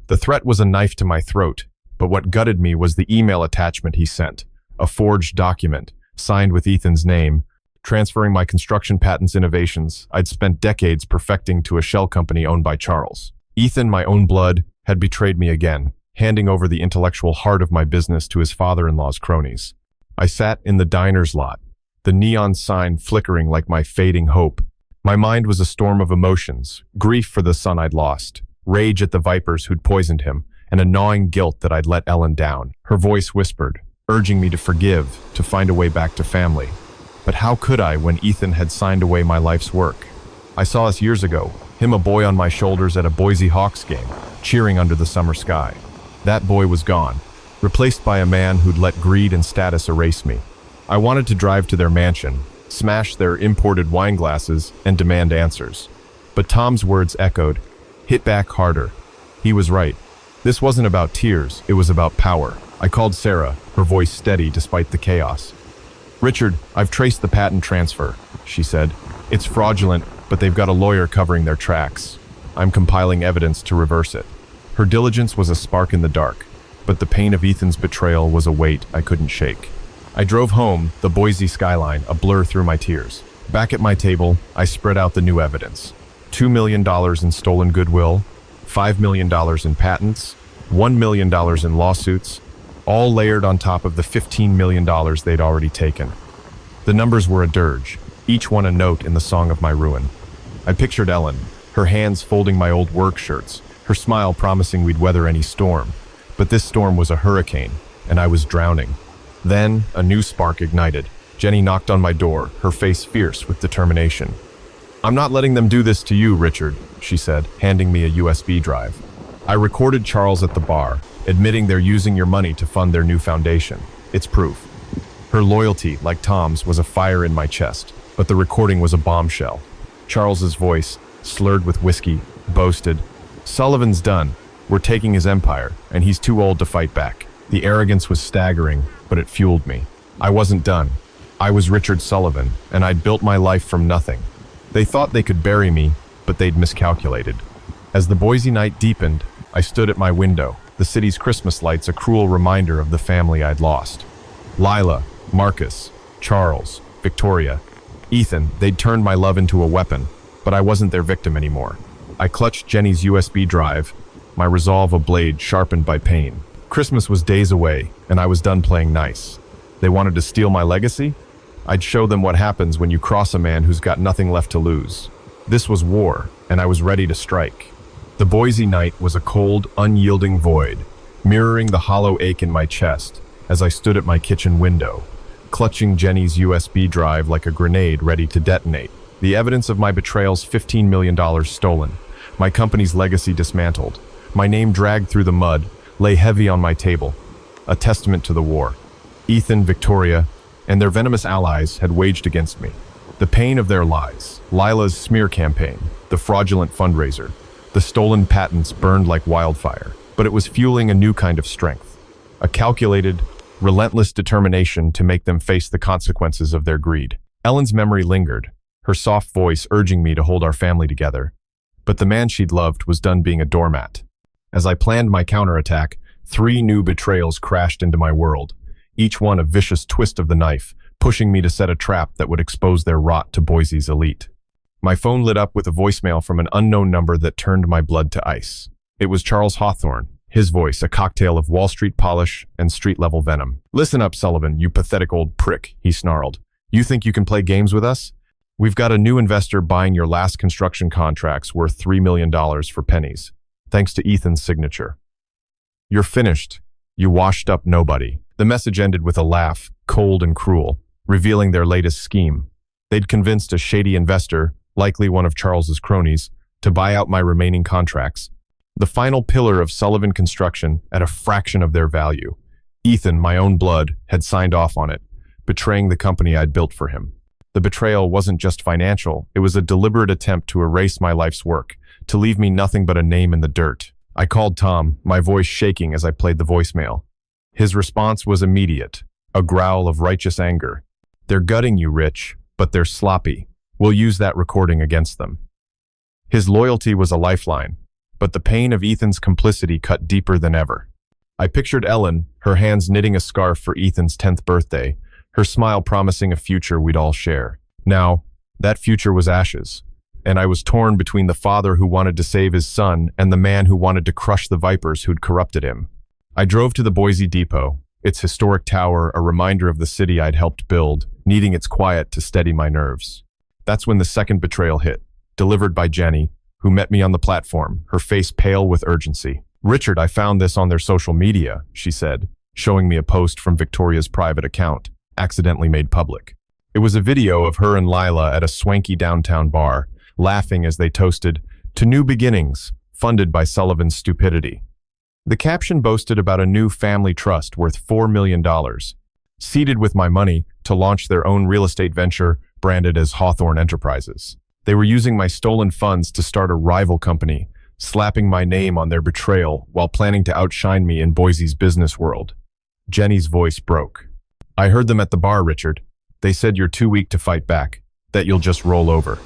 The threat was a knife to my throat, but what gutted me was the email attachment he sent, a forged document, signed with Ethan's name, transferring my construction patents innovations I'd spent decades perfecting to a shell company owned by Charles. Ethan, my own blood, had betrayed me again, handing over the intellectual heart of my business to his father-in-law's cronies. I sat in the diner's lot, the neon sign flickering like my fading hope. My mind was a storm of emotions, grief for the son I'd lost, rage at the vipers who'd poisoned him, and a gnawing guilt that I'd let Ellen down. Her voice whispered, urging me to forgive, to find a way back to family. But how could I when Ethan had signed away my life's work? I saw us years ago, him a boy on my shoulders at a Boise Hawks game, cheering under the summer sky. That boy was gone, replaced by a man who'd let greed and status erase me. I wanted to drive to their mansion, smash their imported wine glasses, and demand answers. But Tom's words echoed, "Hit back harder." He was right. This wasn't about tears, it was about power. I called Sarah, her voice steady despite the chaos. "Richard, I've traced the patent transfer," she said. "It's fraudulent, but they've got a lawyer covering their tracks. I'm compiling evidence to reverse it." Her diligence was a spark in the dark, but the pain of Ethan's betrayal was a weight I couldn't shake. I drove home, the Boise skyline a blur through my tears. Back at my table, I spread out the new evidence. $2 million in stolen goodwill, $5 million in patents, $1 million in lawsuits, all layered on top of the $15 million they'd already taken. The numbers were a dirge, each one a note in the song of my ruin. I pictured Ellen, her hands folding my old work shirts, her smile promising we'd weather any storm. But this storm was a hurricane, and I was drowning. Then, a new spark ignited. Jenny knocked on my door, her face fierce with determination. "I'm not letting them do this to you, Richard," she said, handing me a USB drive. "I recorded Charles at the bar, admitting they're using your money to fund their new foundation. It's proof." Her loyalty, like Tom's, was a fire in my chest, but the recording was a bombshell. Charles's voice, slurred with whiskey, boasted, "Sullivan's done. We're taking his empire, and he's too old to fight back." The arrogance was staggering, but it fueled me. I wasn't done. I was Richard Sullivan, and I'd built my life from nothing. They thought they could bury me, but they'd miscalculated. As the Boise night deepened, I stood at my window, the city's Christmas lights a cruel reminder of the family I'd lost. Lila, Marcus, Charles, Victoria, Ethan, they'd turned my love into a weapon, but I wasn't their victim anymore. I clutched Jenny's USB drive, my resolve a blade sharpened by pain. Christmas was days away, and I was done playing nice. They wanted to steal my legacy? I'd show them what happens when you cross a man who's got nothing left to lose. This was war, and I was ready to strike. The Boise night was a cold, unyielding void, mirroring the hollow ache in my chest as I stood at my kitchen window, clutching Jenny's USB drive like a grenade ready to detonate. The evidence of my betrayals, $15 million stolen, my company's legacy dismantled, my name dragged through the mud, lay heavy on my table, a testament to the war Ethan, Victoria, and their venomous allies had waged against me. The pain of their lies, Lila's smear campaign, the fraudulent fundraiser, the stolen patents burned like wildfire, but it was fueling a new kind of strength, a calculated, relentless determination to make them face the consequences of their greed. Ellen's memory lingered, her soft voice urging me to hold our family together, but the man she'd loved was done being a doormat. As I planned my counterattack, 3 new betrayals crashed into my world, each one a vicious twist of the knife, pushing me to set a trap that would expose their rot to Boise's elite. My phone lit up with a voicemail from an unknown number that turned my blood to ice. It was Charles Hawthorne, his voice a cocktail of Wall Street polish and street-level venom. "Listen up, Sullivan, you pathetic old prick," he snarled. "You think you can play games with us? We've got a new investor buying your last construction contracts worth $3 million for pennies, thanks to Ethan's signature. You're finished. You washed up nobody." The message ended with a laugh, cold and cruel, revealing their latest scheme. They'd convinced a shady investor, likely one of Charles's cronies, to buy out my remaining contracts. The final pillar of Sullivan Construction at a fraction of their value. Ethan, my own blood, had signed off on it, betraying the company I'd built for him. The betrayal wasn't just financial, it was a deliberate attempt to erase my life's work, to leave me nothing but a name in the dirt. I called Tom, my voice shaking as I played the voicemail. His response was immediate, a growl of righteous anger. "They're gutting you, Rich, but they're sloppy. We'll use that recording against them." His loyalty was a lifeline, but the pain of Ethan's complicity cut deeper than ever. I pictured Ellen, her hands knitting a scarf for Ethan's 10th birthday, her smile promising a future we'd all share. Now, that future was ashes, and I was torn between the father who wanted to save his son and the man who wanted to crush the vipers who'd corrupted him. I drove to the Boise Depot, its historic tower a reminder of the city I'd helped build, needing its quiet to steady my nerves. That's when the second betrayal hit, delivered by Jenny, who met me on the platform, her face pale with urgency. "Richard, I found this on their social media," she said, showing me a post from Victoria's private account, accidentally made public. It was a video of her and Lila at a swanky downtown bar, laughing as they toasted, "To new beginnings," funded by Sullivan's stupidity. The caption boasted about a new family trust worth $4 million, seeded with my money to launch their own real estate venture branded as Hawthorne Enterprises. They were using my stolen funds to start a rival company, slapping my name on their betrayal while planning to outshine me in Boise's business world. Jenny's voice broke. "I heard them at the bar, Richard. They said you're too weak to fight back, that you'll just roll over."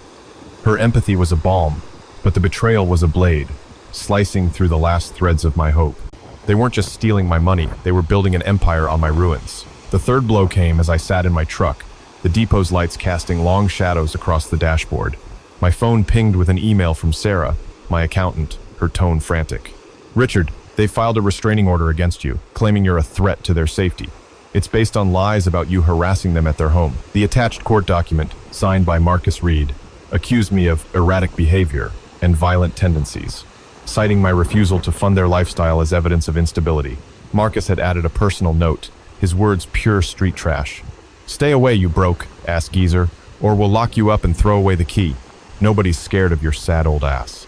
Her empathy was a balm, but the betrayal was a blade, slicing through the last threads of my hope. They weren't just stealing my money, they were building an empire on my ruins. The third blow came as I sat in my truck, the depot's lights casting long shadows across the dashboard. My phone pinged with an email from Sarah, my accountant, her tone frantic. "Richard, they filed a restraining order against you, claiming you're a threat to their safety. It's based on lies about you harassing them at their home. The attached court document, signed by Marcus Reed, accused me of erratic behavior and violent tendencies, citing my refusal to fund their lifestyle as evidence of instability. Marcus had added a personal note, his words pure street trash. "Stay away, you broke ass geezer, or we'll lock you up and throw away the key. Nobody's scared of your sad old ass."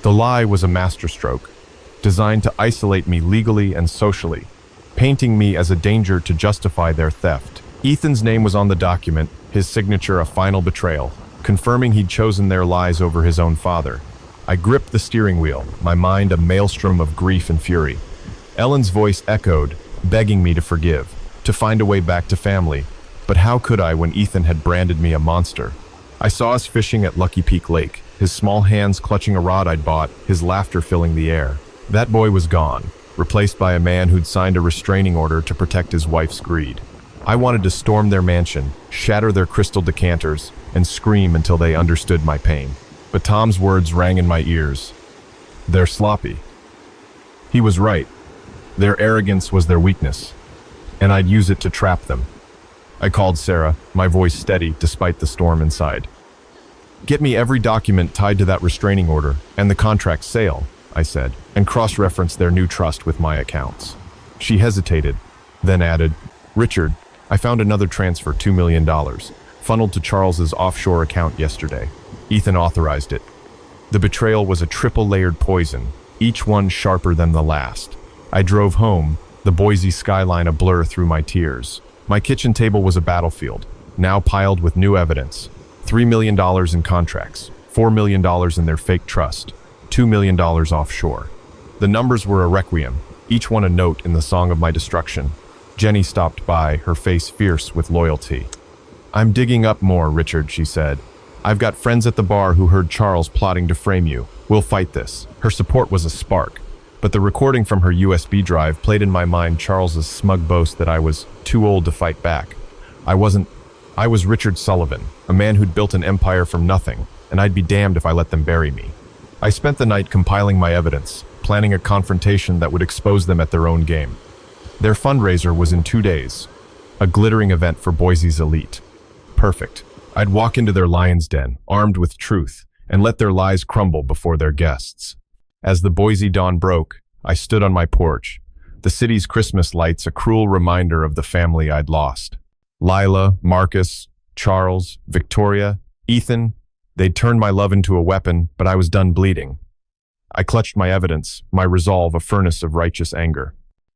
The lie was a masterstroke, designed to isolate me legally and socially, painting me as a danger to justify their theft. Ethan's name was on the document, his signature a final betrayal, confirming he'd chosen their lies over his own father. I gripped the steering wheel, my mind a maelstrom of grief and fury. Ellen's voice echoed, begging me to forgive, to find a way back to family. But how could I when Ethan had branded me a monster? I saw us fishing at Lucky Peak Lake, his small hands clutching a rod I'd bought, his laughter filling the air. That boy was gone, replaced by a man who'd signed a restraining order to protect his wife's greed. I wanted to storm their mansion, shatter their crystal decanters, and scream until they understood my pain. But Tom's words rang in my ears. They're sloppy. He was right. Their arrogance was their weakness, and I'd use it to trap them. I called Sarah, my voice steady despite the storm inside. Get me every document tied to that restraining order and the contract sale, I said, and cross-referenced their new trust with my accounts. She hesitated, then added, Richard, I found another transfer, $2 million, funneled to Charles's offshore account yesterday. Ethan authorized it. The betrayal was a triple-layered poison, each one sharper than the last. I drove home, the Boise skyline a blur through my tears. My kitchen table was a battlefield, now piled with new evidence. $3 million in contracts, $4 million in their fake trust, $2 million offshore. The numbers were a requiem, each one a note in the song of my destruction. Jenny stopped by, her face fierce with loyalty. I'm digging up more, Richard, she said. I've got friends at the bar who heard Charles plotting to frame you. We'll fight this. Her support was a spark, but the recording from her USB drive played in my mind Charles's smug boast that I was too old to fight back. I was Richard Sullivan, a man who'd built an empire from nothing, and I'd be damned if I let them bury me. I spent the night compiling my evidence, planning a confrontation that would expose them at their own game. Their fundraiser was in 2 days, a glittering event for Boise's elite. Perfect. I'd walk into their lion's den, armed with truth, and let their lies crumble before their guests. As the Boise dawn broke, I stood on my porch, the city's Christmas lights a cruel reminder of the family I'd lost. Lila, Marcus, Charles, Victoria, Ethan, they'd turned my love into a weapon, but I was done bleeding. I clutched my evidence, my resolve a furnace of righteous anger.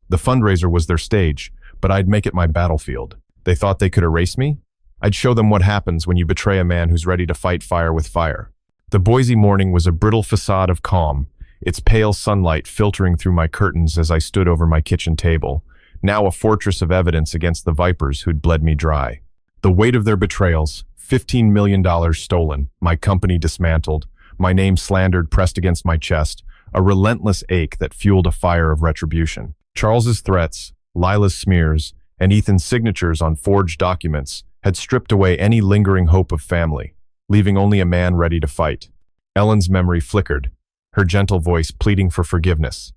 The fundraiser was their stage, but I'd make it my battlefield. They thought they could erase me? I'd show them what happens when you betray a man who's ready to fight fire with fire. The Boise morning was a brittle facade of calm, its pale sunlight filtering through my curtains as I stood over my kitchen table, now a fortress of evidence against the vipers who'd bled me dry. The weight of their betrayals, $15 million stolen, my company dismantled, my name slandered pressed against my chest, a relentless ache that fueled a fire of retribution. Charles's threats, Lila's smears, and Ethan's signatures on forged documents had stripped away any lingering hope of family, leaving only a man ready to fight. Ellen's memory flickered, her gentle voice pleading for forgiveness.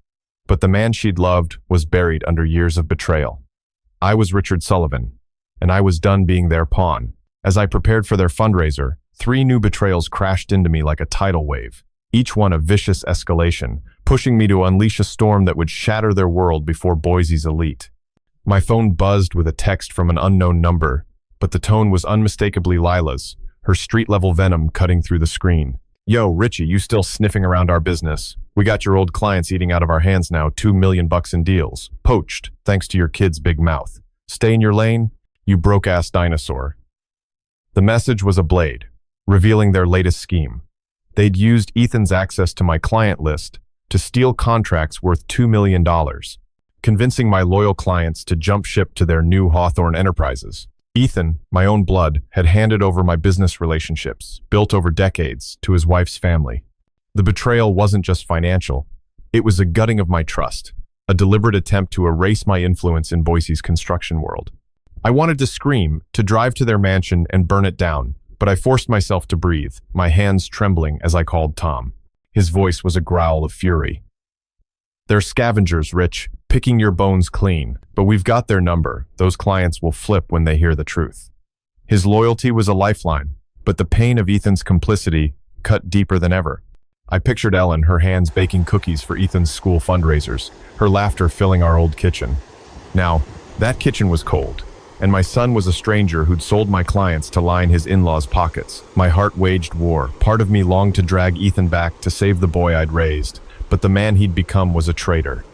But the man she'd loved was buried under years of betrayal. I was Richard Sullivan, and I was done being their pawn. As I prepared for their fundraiser, 3 new betrayals crashed into me like a tidal wave, each one a vicious escalation, pushing me to unleash a storm that would shatter their world before Boise's elite. My phone buzzed with a text from an unknown number, but the tone was unmistakably Lila's, her street-level venom cutting through the screen. Yo, Richie, you still sniffing around our business? We got your old clients eating out of our hands now, $2 million in deals. Poached, thanks to your kid's big mouth. Stay in your lane, you broke-ass dinosaur. The message was a blade, revealing their latest scheme. They'd used Ethan's access to my client list to steal contracts worth $2 million, convincing my loyal clients to jump ship to their new Hawthorne enterprises. Ethan, my own blood, had handed over my business relationships, built over decades, to his wife's family. The betrayal wasn't just financial. It was a gutting of my trust, a deliberate attempt to erase my influence in Boise's construction world. I wanted to scream, to drive to their mansion and burn it down, but I forced myself to breathe, my hands trembling as I called Tom. His voice was a growl of fury. They're scavengers, Rich, picking your bones clean, but we've got their number. Those clients will flip when they hear the truth. His loyalty was a lifeline, but the pain of Ethan's complicity cut deeper than ever. I pictured Ellen, her hands baking cookies for Ethan's school fundraisers, her laughter filling our old kitchen. Now, that kitchen was cold, and my son was a stranger who'd sold my clients to line his in-laws' pockets. My heart waged war. Part of me longed to drag Ethan back to save the boy I'd raised, but the man he'd become was a traitor.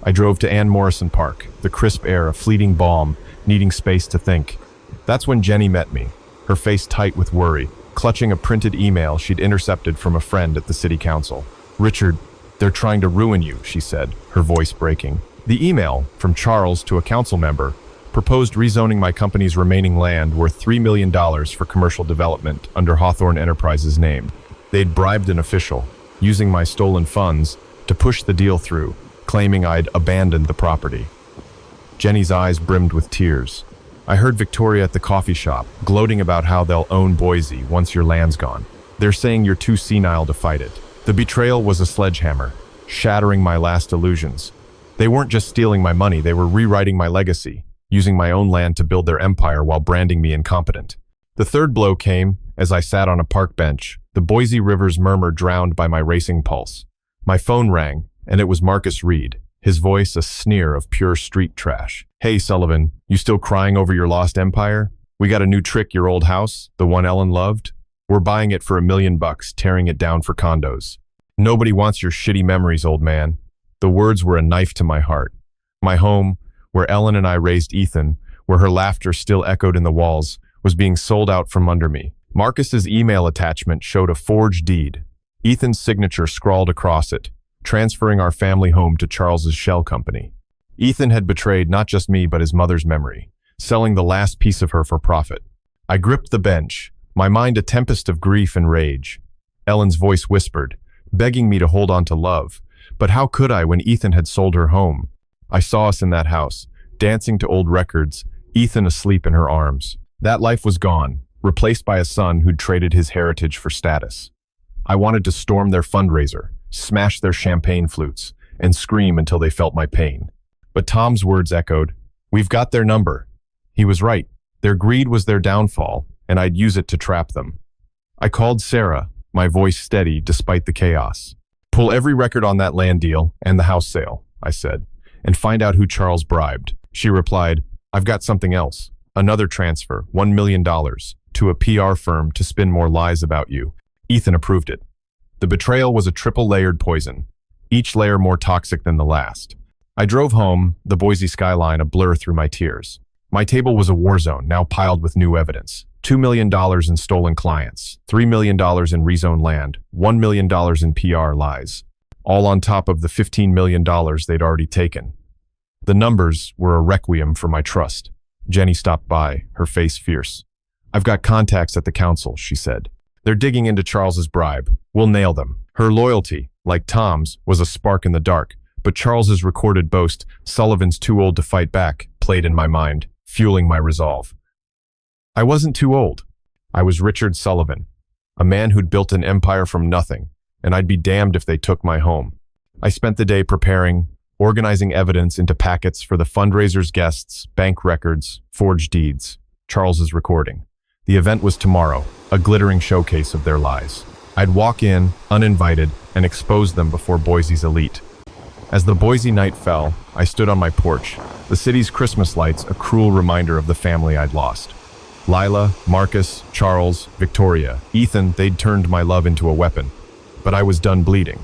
I drove to Ann Morrison Park, the crisp air a fleeting balm, needing space to think. That's when Jenny met me, her face tight with worry. clutching a printed email she'd intercepted from a friend at the city council. "Richard, they're trying to ruin you," she said, her voice breaking. The email, from Charles to a council member, proposed rezoning my company's remaining land worth $3 million for commercial development under Hawthorne Enterprises' name. They'd bribed an official, using my stolen funds, to push the deal through, claiming I'd abandoned the property. Jenny's eyes brimmed with tears. I heard Victoria at the coffee shop, gloating about how they'll own Boise once your land's gone. They're saying you're too senile to fight it. The betrayal was a sledgehammer, shattering my last illusions. They weren't just stealing my money, they were rewriting my legacy, using my own land to build their empire while branding me incompetent. The third blow came as I sat on a park bench, the Boise River's murmur drowned by my racing pulse. My phone rang, and it was Marcus Reed, his voice a sneer of pure street trash. "Hey, Sullivan, you still crying over your lost empire? We got a new trick, your old house, the one Ellen loved. We're buying it for $1 million, tearing it down for condos. Nobody wants your shitty memories, old man." The words were a knife to my heart. My home, where Ellen and I raised Ethan, where her laughter still echoed in the walls, was being sold out from under me. Marcus's email attachment showed a forged deed, Ethan's signature scrawled across it, transferring our family home to Charles's shell company. Ethan had betrayed not just me but his mother's memory, selling the last piece of her for profit. I gripped the bench, my mind a tempest of grief and rage. Ellen's voice whispered, begging me to hold on to love. But how could I when Ethan had sold her home? I saw us in that house, dancing to old records, Ethan asleep in her arms. That life was gone, replaced by a son who'd traded his heritage for status. I wanted to storm their fundraiser, smash their champagne flutes, and scream until they felt my pain. But Tom's words echoed, "We've got their number." He was right. Their greed was their downfall, and I'd use it to trap them. I called Sarah, my voice steady despite the chaos. "Pull every record on that land deal and the house sale," I said, "and find out who Charles bribed." She replied, "I've got something else. Another transfer, $1 million, to a PR firm to spin more lies about you." Ethan approved it. The betrayal was a triple-layered poison, each layer more toxic than the last. I drove home, the Boise skyline a blur through my tears. My table was a war zone, now piled with new evidence. $2 million in stolen clients, $3 million in rezoned land, $1 million in PR lies, all on top of the $15 million they'd already taken. The numbers were a requiem for my trust. Jenny stopped by, her face fierce. "I've got contacts at the council," she said. "They're digging into Charles's bribe. We'll nail them." Her loyalty, like Tom's, was a spark in the dark, but Charles's recorded boast, "Sullivan's too old to fight back," played in my mind, fueling my resolve. I wasn't too old. I was Richard Sullivan, a man who'd built an empire from nothing, and I'd be damned if they took my home. I spent the day preparing, organizing evidence into packets for the fundraiser's guests, bank records, forged deeds, Charles's recording. The event was tomorrow, a glittering showcase of their lies. I'd walk in, uninvited, and expose them before Boise's elite. As the Boise night fell, I stood on my porch, the city's Christmas lights a cruel reminder of the family I'd lost. Lila, Marcus, Charles, Victoria, Ethan, they'd turned my love into a weapon. But I was done bleeding.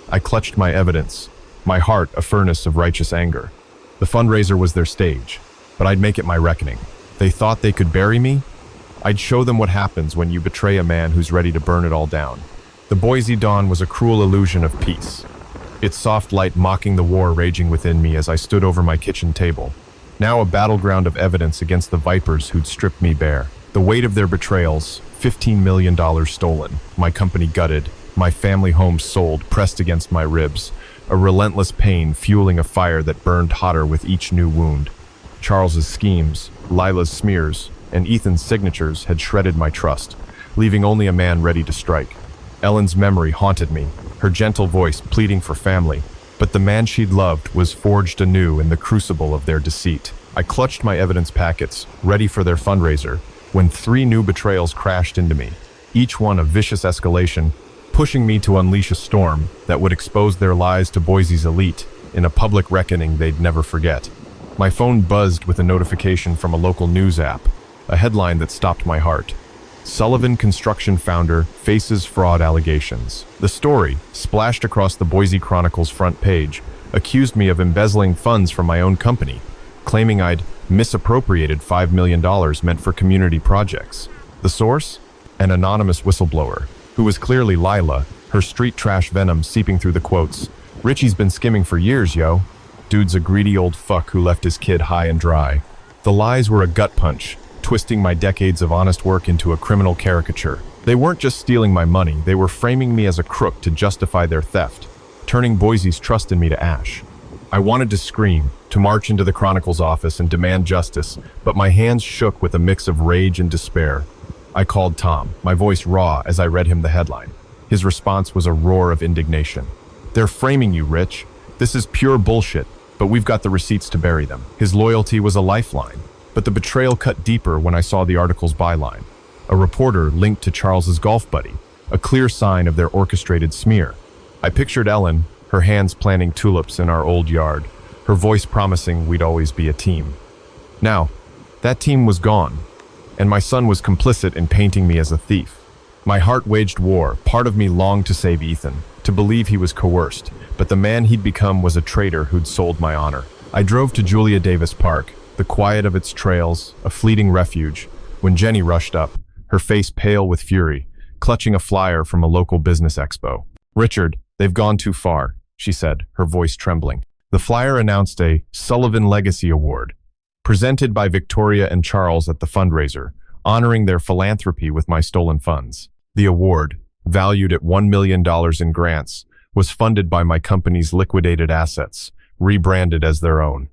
I clutched my evidence, my heart a furnace of righteous anger. The fundraiser was their stage, but I'd make it my reckoning. They thought they could bury me? I'd show them what happens when you betray a man who's ready to burn it all down. The Boise dawn was a cruel illusion of peace, its soft light mocking the war raging within me as I stood over my kitchen table. Now a battleground of evidence against the vipers who'd stripped me bare. The weight of their betrayals, $15 million stolen, my company gutted, my family home sold, pressed against my ribs, a relentless pain fueling a fire that burned hotter with each new wound. Charles's schemes, Lila's smears, and Ethan's signatures had shredded my trust, leaving only a man ready to strike. Ellen's memory haunted me, her gentle voice pleading for family, but the man she'd loved was forged anew in the crucible of their deceit. I clutched my evidence packets, ready for their fundraiser, when 3 new betrayals crashed into me, each one a vicious escalation, pushing me to unleash a storm that would expose their lies to Boise's elite in a public reckoning they'd never forget. My phone buzzed with a notification from a local news app, a headline that stopped my heart. Sullivan Construction founder faces fraud allegations. The story, splashed across the Boise Chronicle's front page, accused me of embezzling funds from my own company, claiming I'd misappropriated $5 million meant for community projects. The source? an anonymous whistleblower, who was clearly Lila, her street trash venom seeping through the quotes. "Richie's been skimming for years, yo. Dude's a greedy old fuck who left his kid high and dry." The lies were a gut punch, twisting my decades of honest work into a criminal caricature. They weren't just stealing my money, they were framing me as a crook to justify their theft, turning Boise's trust in me to ash. I wanted to scream, to march into the Chronicle's office and demand justice, but my hands shook with a mix of rage and despair. I called Tom, my voice raw as I read him the headline. His response was a roar of indignation. "They're framing you, Rich. This is pure bullshit, but we've got the receipts to bury them." His loyalty was a lifeline, but the betrayal cut deeper when I saw the article's byline. A reporter linked to Charles's golf buddy, a clear sign of their orchestrated smear. I pictured Ellen, her hands planting tulips in our old yard, her voice promising we'd always be a team. Now, that team was gone, and my son was complicit in painting me as a thief. My heart waged war. Part of me longed to save Ethan, to believe he was coerced, but the man he'd become was a traitor who'd sold my honor. I drove to Julia Davis Park, the quiet of its trails, a fleeting refuge, when Jenny rushed up, her face pale with fury, clutching a flyer from a local business expo. "Richard, they've gone too far," she said, her voice trembling. The flyer announced a Sullivan Legacy Award, presented by Victoria and Charles at the fundraiser, honoring their philanthropy with my stolen funds. The award, valued at $1 million in grants, was funded by my company's liquidated assets, rebranded as their own.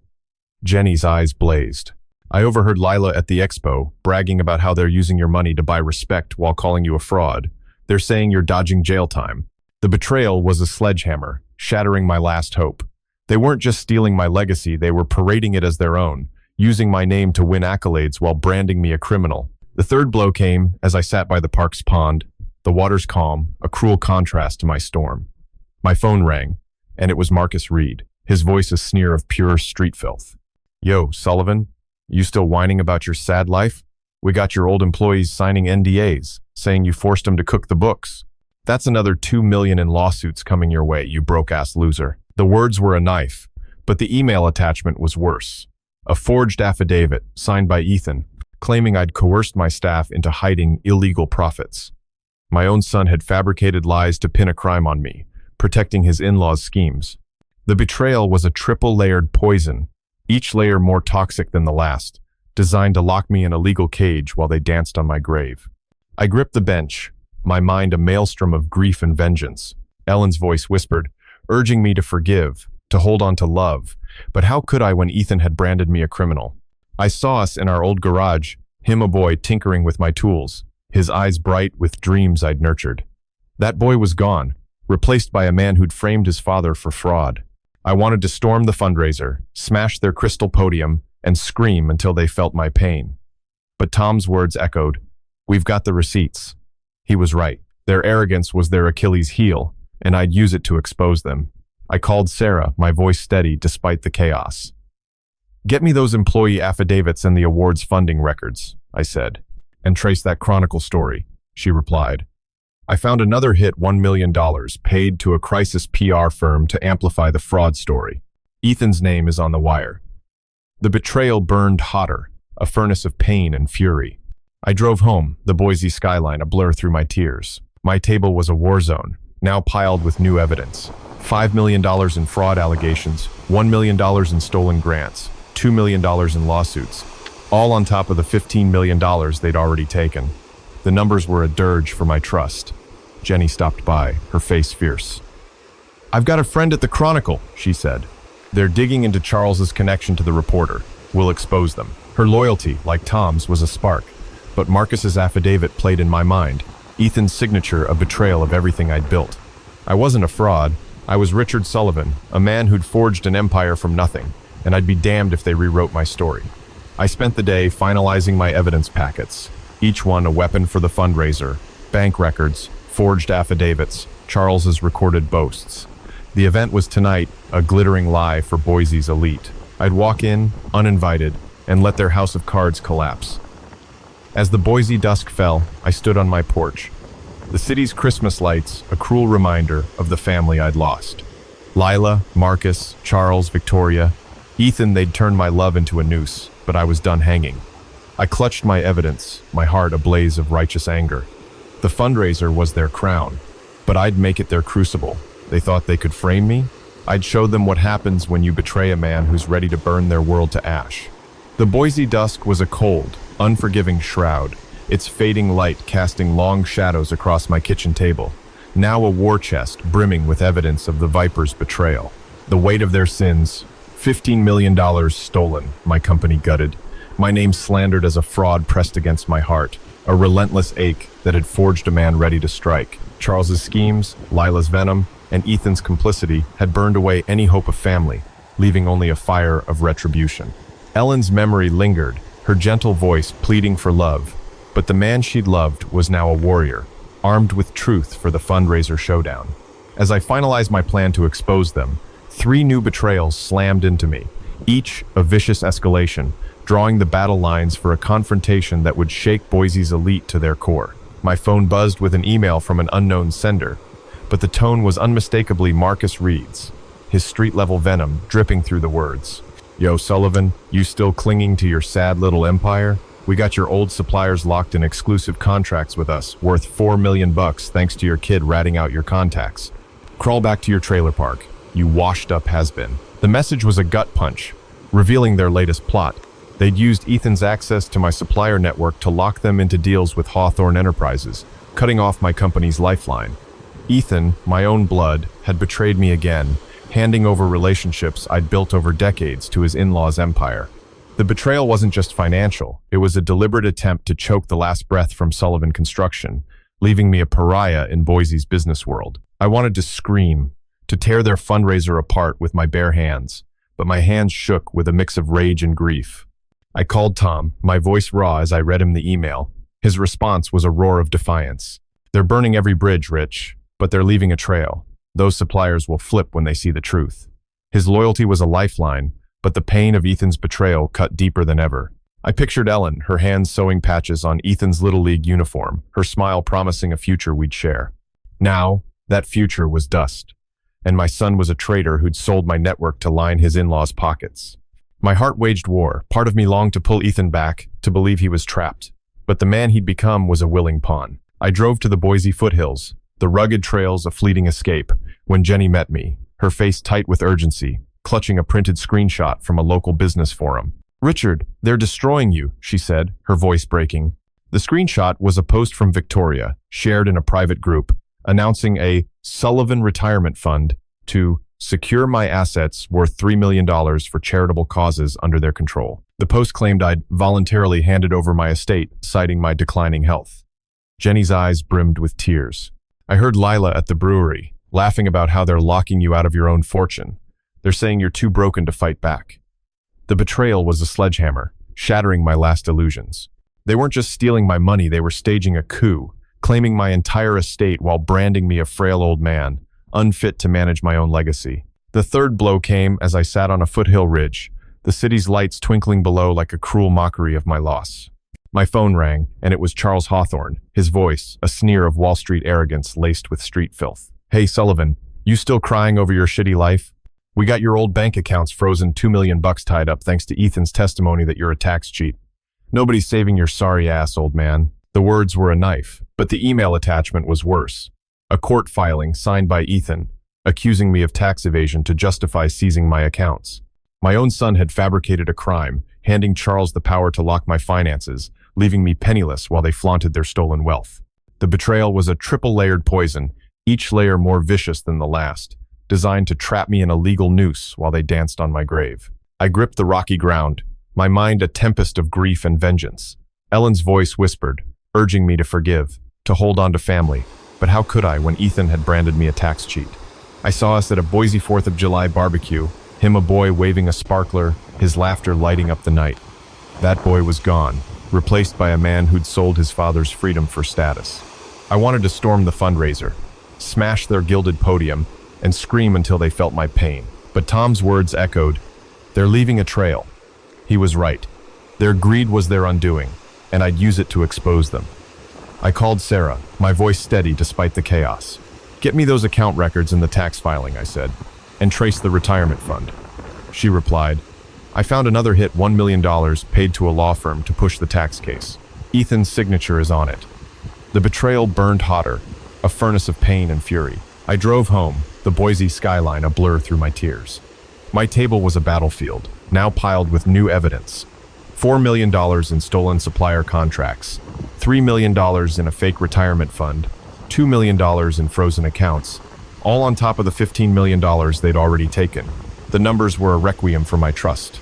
Jenny's eyes blazed. "I overheard Lila at the expo bragging about how they're using your money to buy respect while calling you a fraud. They're saying you're dodging jail time." The betrayal was a sledgehammer, shattering my last hope. They weren't just stealing my legacy, they were parading it as their own, using my name to win accolades while branding me a criminal. The third blow came as I sat by the park's pond, the water's calm, a cruel contrast to my storm. My phone rang, and it was Marcus Reed, his voice a sneer of pure street filth. "Yo, Sullivan, you still whining about your sad life? We got your old employees signing NDAs, saying you forced them to cook the books. That's another $2 million in lawsuits coming your way, you broke-ass loser." The words were a knife, but the email attachment was worse. A forged affidavit, signed by Ethan, claiming I'd coerced my staff into hiding illegal profits. My own son had fabricated lies to pin a crime on me, protecting his in-laws' schemes. The betrayal was a triple-layered poison, each layer more toxic than the last, designed to lock me in a legal cage while they danced on my grave. I gripped the bench, my mind a maelstrom of grief and vengeance. Ellen's voice whispered, urging me to forgive, to hold on to love, but how could I when Ethan had branded me a criminal? I saw us in our old garage, him a boy tinkering with my tools, his eyes bright with dreams I'd nurtured. That boy was gone, replaced by a man who'd framed his father for fraud. I wanted to storm the fundraiser, smash their crystal podium, and scream until they felt my pain. But Tom's words echoed, "We've got the receipts." He was right. Their arrogance was their Achilles heel, and I'd use it to expose them. I called Sarah, my voice steady despite the chaos. "Get me those employee affidavits and the awards funding records," I said. "And trace that Chronicle story," she replied. I found another hit $1 million paid to a crisis PR firm to amplify the fraud story. Ethan's name is on the wire. The betrayal burned hotter, a furnace of pain and fury. I drove home, the Boise skyline a blur through my tears. My table was a war zone, now piled with new evidence. $5 million in fraud allegations, $1 million in stolen grants, $2 million in lawsuits, all on top of the $15 million they'd already taken. The numbers were a dirge for my trust. Jenny stopped by, her face fierce. "I've got a friend at the Chronicle," she said. "They're digging into Charles's connection to the reporter. We'll expose them." Her loyalty, like Tom's, was a spark, but Marcus's affidavit played in my mind, Ethan's signature a betrayal of everything I'd built. I wasn't a fraud. I was Richard Sullivan, a man who'd forged an empire from nothing, and I'd be damned if they rewrote my story. I spent the day finalizing my evidence packets, each one a weapon for the fundraiser, bank records, forged affidavits, Charles's recorded boasts. The event was tonight, a glittering lie for Boise's elite. I'd walk in, uninvited, and let their house of cards collapse. As the Boise dusk fell, I stood on my porch. The city's Christmas lights, a cruel reminder of the family I'd lost. Lila, Marcus, Charles, Victoria, Ethan, they'd turned my love into a noose, but I was done hanging. I clutched my evidence, my heart ablaze of righteous anger. The fundraiser was their crown, but I'd make it their crucible. They thought they could frame me? I'd show them what happens when you betray a man who's ready to burn their world to ash. The Boise dusk was a cold, unforgiving shroud, its fading light casting long shadows across my kitchen table. Now a war chest brimming with evidence of the Viper's betrayal. The weight of their sins, $15 million stolen, my company gutted. My name slandered as a fraud pressed against my heart, a relentless ache that had forged a man ready to strike. Charles's schemes, Lila's venom, and Ethan's complicity had burned away any hope of family, leaving only a fire of retribution. Ellen's memory lingered, her gentle voice pleading for love, but the man she'd loved was now a warrior, armed with truth for the fundraiser showdown. As I finalized my plan to expose them, 3 new betrayals slammed into me, each a vicious escalation, drawing the battle lines for a confrontation that would shake Boise's elite to their core. My phone buzzed with an email from an unknown sender, but the tone was unmistakably Marcus Reed's, his street-level venom dripping through the words. Yo, Sullivan, you still clinging to your sad little empire? We got your old suppliers locked in exclusive contracts with us, worth $4 million thanks to your kid ratting out your contacts. Crawl back to your trailer park, you washed-up has-been. The message was a gut punch, revealing their latest plot. They'd used Ethan's access to my supplier network to lock them into deals with Hawthorne Enterprises, cutting off my company's lifeline. Ethan, my own blood, had betrayed me again, handing over relationships I'd built over decades to his in-laws' empire. The betrayal wasn't just financial, it was a deliberate attempt to choke the last breath from Sullivan Construction, leaving me a pariah in Boise's business world. I wanted to scream, to tear their fundraiser apart with my bare hands, but my hands shook with a mix of rage and grief. I called Tom, my voice raw as I read him the email. His response was a roar of defiance. They're burning every bridge, Rich, but they're leaving a trail. Those suppliers will flip when they see the truth. His loyalty was a lifeline, but the pain of Ethan's betrayal cut deeper than ever. I pictured Ellen, her hands sewing patches on Ethan's Little League uniform, her smile promising a future we'd share. Now, that future was dust, and my son was a traitor who'd sold my network to line his in-laws' pockets. My heart waged war. Part of me longed to pull Ethan back, to believe he was trapped. But the man he'd become was a willing pawn. I drove to the Boise foothills, the rugged trails a fleeting escape, when Jenny met me, her face tight with urgency, clutching a printed screenshot from a local business forum. "Richard, they're destroying you," she said, her voice breaking. The screenshot was a post from Victoria, shared in a private group, announcing a Sullivan Retirement Fund to secure my assets worth $3 million for charitable causes under their control. The post claimed I'd voluntarily handed over my estate, citing my declining health. Jenny's eyes brimmed with tears. I heard Lila at the brewery, laughing about how they're locking you out of your own fortune. They're saying you're too broken to fight back. The betrayal was a sledgehammer, shattering my last illusions. They weren't just stealing my money, they were staging a coup, claiming my entire estate while branding me a frail old man, unfit to manage my own legacy. The third blow came as I sat on a foothill ridge, the city's lights twinkling below like a cruel mockery of my loss. My phone rang, and it was Charles Hawthorne, his voice, a sneer of Wall Street arrogance laced with street filth. "Hey, Sullivan, you still crying over your shitty life? We got your old bank accounts frozen, $2 million tied up thanks to Ethan's testimony that you're a tax cheat. Nobody's saving your sorry ass, old man." The words were a knife, but the email attachment was worse. A court filing signed by Ethan, accusing me of tax evasion to justify seizing my accounts. My own son had fabricated a crime, handing Charles the power to lock my finances, leaving me penniless while they flaunted their stolen wealth. The betrayal was a triple-layered poison, each layer more vicious than the last, designed to trap me in a legal noose while they danced on my grave. I gripped the rocky ground, my mind a tempest of grief and vengeance. Ellen's voice whispered, urging me to forgive, to hold on to family. But how could I when Ethan had branded me a tax cheat? I saw us at a Boise 4th of July barbecue, him a boy waving a sparkler, his laughter lighting up the night. That boy was gone, replaced by a man who'd sold his father's freedom for status. I wanted to storm the fundraiser, smash their gilded podium, and scream until they felt my pain. But Tom's words echoed, "They're leaving a trail." He was right. Their greed was their undoing, and I'd use it to expose them. I called Sarah, my voice steady despite the chaos. "Get me those account records and the tax filing," I said, "and trace the retirement fund." She replied, "I found another hit, $1 million paid to a law firm to push the tax case. Ethan's signature is on it." The betrayal burned hotter, a furnace of pain and fury. I drove home, the Boise skyline a blur through my tears. My table was a battlefield, now piled with new evidence. $4 million in stolen supplier contracts, $3 million in a fake retirement fund, $2 million in frozen accounts, all on top of the $15 million they'd already taken. The numbers were a requiem for my trust.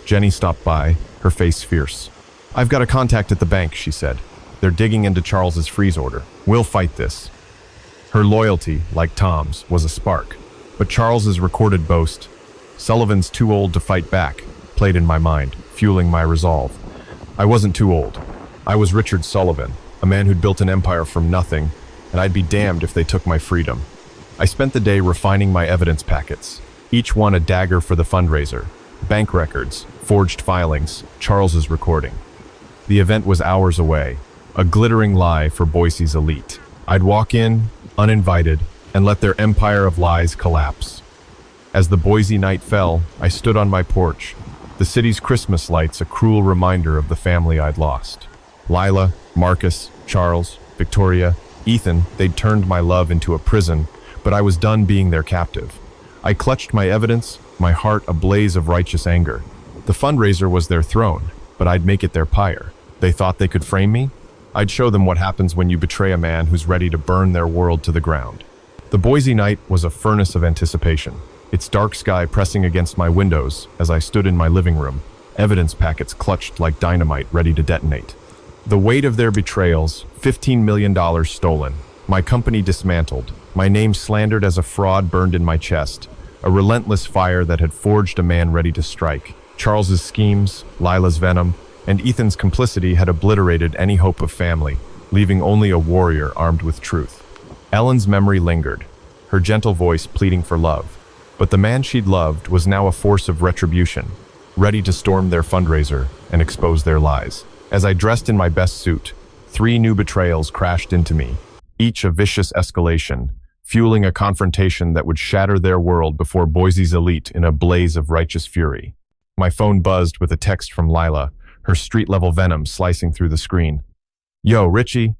Jenny stopped by, her face fierce. "I've got a contact at the bank," she said. "They're digging into Charles's freeze order. We'll fight this." Her loyalty, like Tom's, was a spark. But Charles's recorded boast, "Sullivan's too old to fight back," played in my mind, fueling my resolve. I wasn't too old. I was Richard Sullivan, a man who'd built an empire from nothing, and I'd be damned if they took my freedom. I spent the day refining my evidence packets, each one a dagger for the fundraiser. Bank records, forged filings, Charles's recording. The event was hours away, a glittering lie for Boise's elite. I'd walk in, uninvited, and let their empire of lies collapse. As the Boise night fell, I stood on my porch, the city's Christmas lights a cruel reminder of the family I'd lost. Lila, Marcus, Charles, Victoria, Ethan, they'd turned my love into a prison, but I was done being their captive. I clutched my evidence, my heart a blaze of righteous anger. The fundraiser was their throne, but I'd make it their pyre. They thought they could frame me? I'd show them what happens when you betray a man who's ready to burn their world to the ground. The Boise night was a furnace of anticipation, its dark sky pressing against my windows as I stood in my living room, evidence packets clutched like dynamite ready to detonate. The weight of their betrayals, $15 million stolen, my company dismantled, my name slandered as a fraud burned in my chest, a relentless fire that had forged a man ready to strike. Charles's schemes, Lila's venom, and Ethan's complicity had obliterated any hope of family, leaving only a warrior armed with truth. Ellen's memory lingered, her gentle voice pleading for love. But the man she'd loved was now a force of retribution, ready to storm their fundraiser and expose their lies. As I dressed in my best suit, 3 new betrayals crashed into me, each a vicious escalation, fueling a confrontation that would shatter their world before Boise's elite in a blaze of righteous fury. My phone buzzed with a text from Lila, her street-level venom slicing through the screen. "Yo, Richie,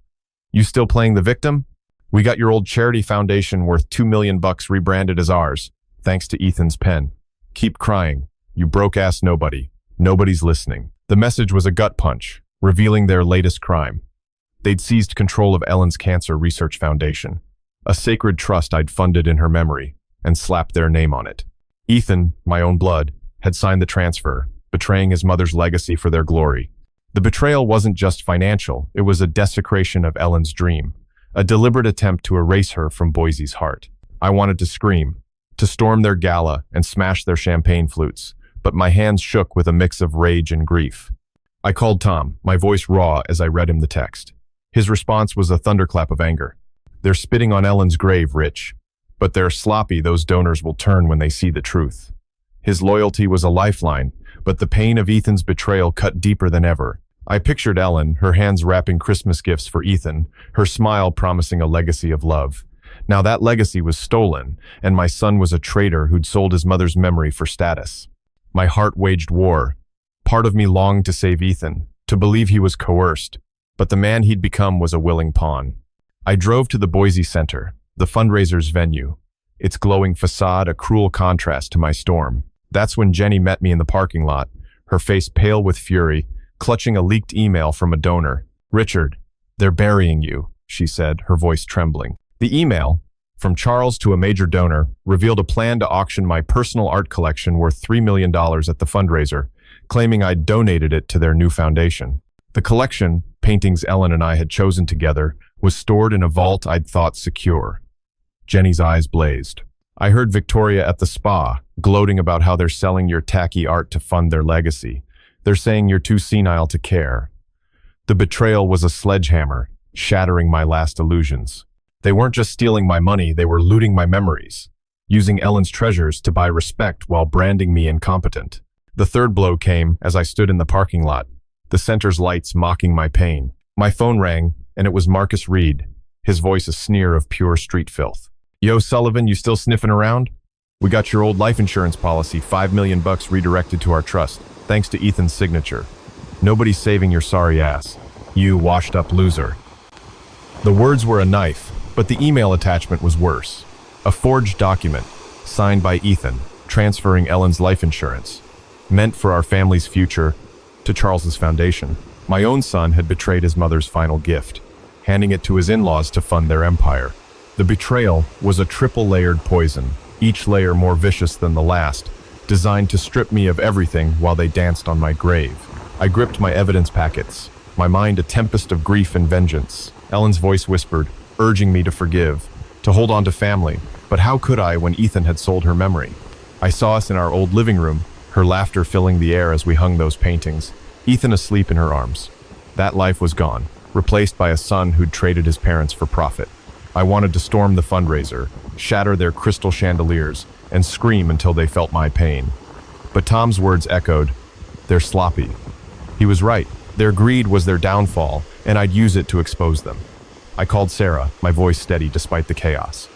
you still playing the victim? We got your old charity foundation worth $2 million rebranded as ours, thanks to Ethan's pen. Keep crying, you broke-ass nobody. Nobody's listening." The message was a gut punch, revealing their latest crime. They'd seized control of Ellen's Cancer Research Foundation, a sacred trust I'd funded in her memory, and slapped their name on it. Ethan, my own blood, had signed the transfer, betraying his mother's legacy for their glory. The betrayal wasn't just financial, it was a desecration of Ellen's dream, a deliberate attempt to erase her from Boise's heart. I wanted to scream, to storm their gala and smash their champagne flutes, but my hands shook with a mix of rage and grief. I called Tom, my voice raw as I read him the text. His response was a thunderclap of anger. "They're spitting on Ellen's grave, Rich, but they're sloppy those donors will turn when they see the truth." His loyalty was a lifeline, but the pain of Ethan's betrayal cut deeper than ever. I pictured Ellen, her hands wrapping Christmas gifts for Ethan, her smile promising a legacy of love. Now that legacy was stolen, and my son was a traitor who'd sold his mother's memory for status. My heart waged war. Part of me longed to save Ethan, to believe he was coerced, but the man he'd become was a willing pawn. I drove to the Boise Center, the fundraiser's venue, its glowing facade a cruel contrast to my storm. That's when Jenny met me in the parking lot, her face pale with fury, clutching a leaked email from a donor. "Richard, they're burying you," she said, her voice trembling. The email, from Charles to a major donor, revealed a plan to auction my personal art collection worth $3 million at the fundraiser, claiming I'd donated it to their new foundation. The collection, paintings Ellen and I had chosen together, was stored in a vault I'd thought secure. Jenny's eyes blazed. I heard Victoria at the spa, gloating about how they're selling your tacky art to fund their legacy. They're saying you're too senile to care. The betrayal was a sledgehammer, shattering my last illusions. They weren't just stealing my money, they were looting my memories, using Ellen's treasures to buy respect while branding me incompetent. The third blow came as I stood in the parking lot, the center's lights mocking my pain. My phone rang, and it was Marcus Reed, his voice a sneer of pure street filth. "Yo, Sullivan, you still sniffing around? We got your old life insurance policy, $5 million redirected to our trust, thanks to Ethan's signature. Nobody's saving your sorry ass. You washed-up loser." The words were a knife, but the email attachment was worse. A forged document, signed by Ethan, transferring Ellen's life insurance, meant for our family's future, to Charles's foundation. My own son had betrayed his mother's final gift, handing it to his in-laws to fund their empire. The betrayal was a triple-layered poison, each layer more vicious than the last, designed to strip me of everything while they danced on my grave. I gripped my evidence packets, my mind a tempest of grief and vengeance. Ellen's voice whispered, urging me to forgive, to hold on to family. But how could I when Ethan had sold her memory? I saw us in our old living room, her laughter filling the air as we hung those paintings, Ethan asleep in her arms. That life was gone, replaced by a son who'd traded his parents for profit. I wanted to storm the fundraiser, shatter their crystal chandeliers, and scream until they felt my pain. But Tom's words echoed, "They're sloppy." He was right. Their greed was their downfall, and I'd use it to expose them. I called Sarah, my voice steady despite the chaos.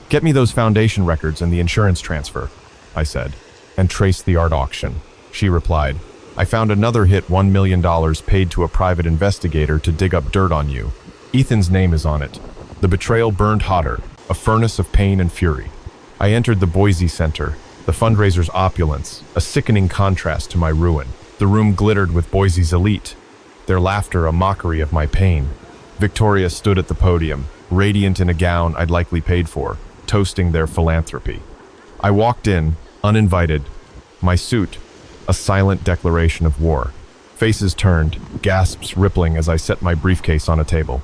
"Get me those foundation records and the insurance transfer," I said, "and trace the art auction." She replied, "I found another hit, $1 million paid to a private investigator to dig up dirt on you. Ethan's name is on it." The betrayal burned hotter, a furnace of pain and fury. I entered the Boise Center, the fundraiser's opulence, a sickening contrast to my ruin. The room glittered with Boise's elite, their laughter a mockery of my pain. Victoria stood at the podium, radiant in a gown I'd likely paid for, toasting their philanthropy. I walked in, uninvited, my suit, a silent declaration of war. Faces turned, gasps rippling as I set my briefcase on a table.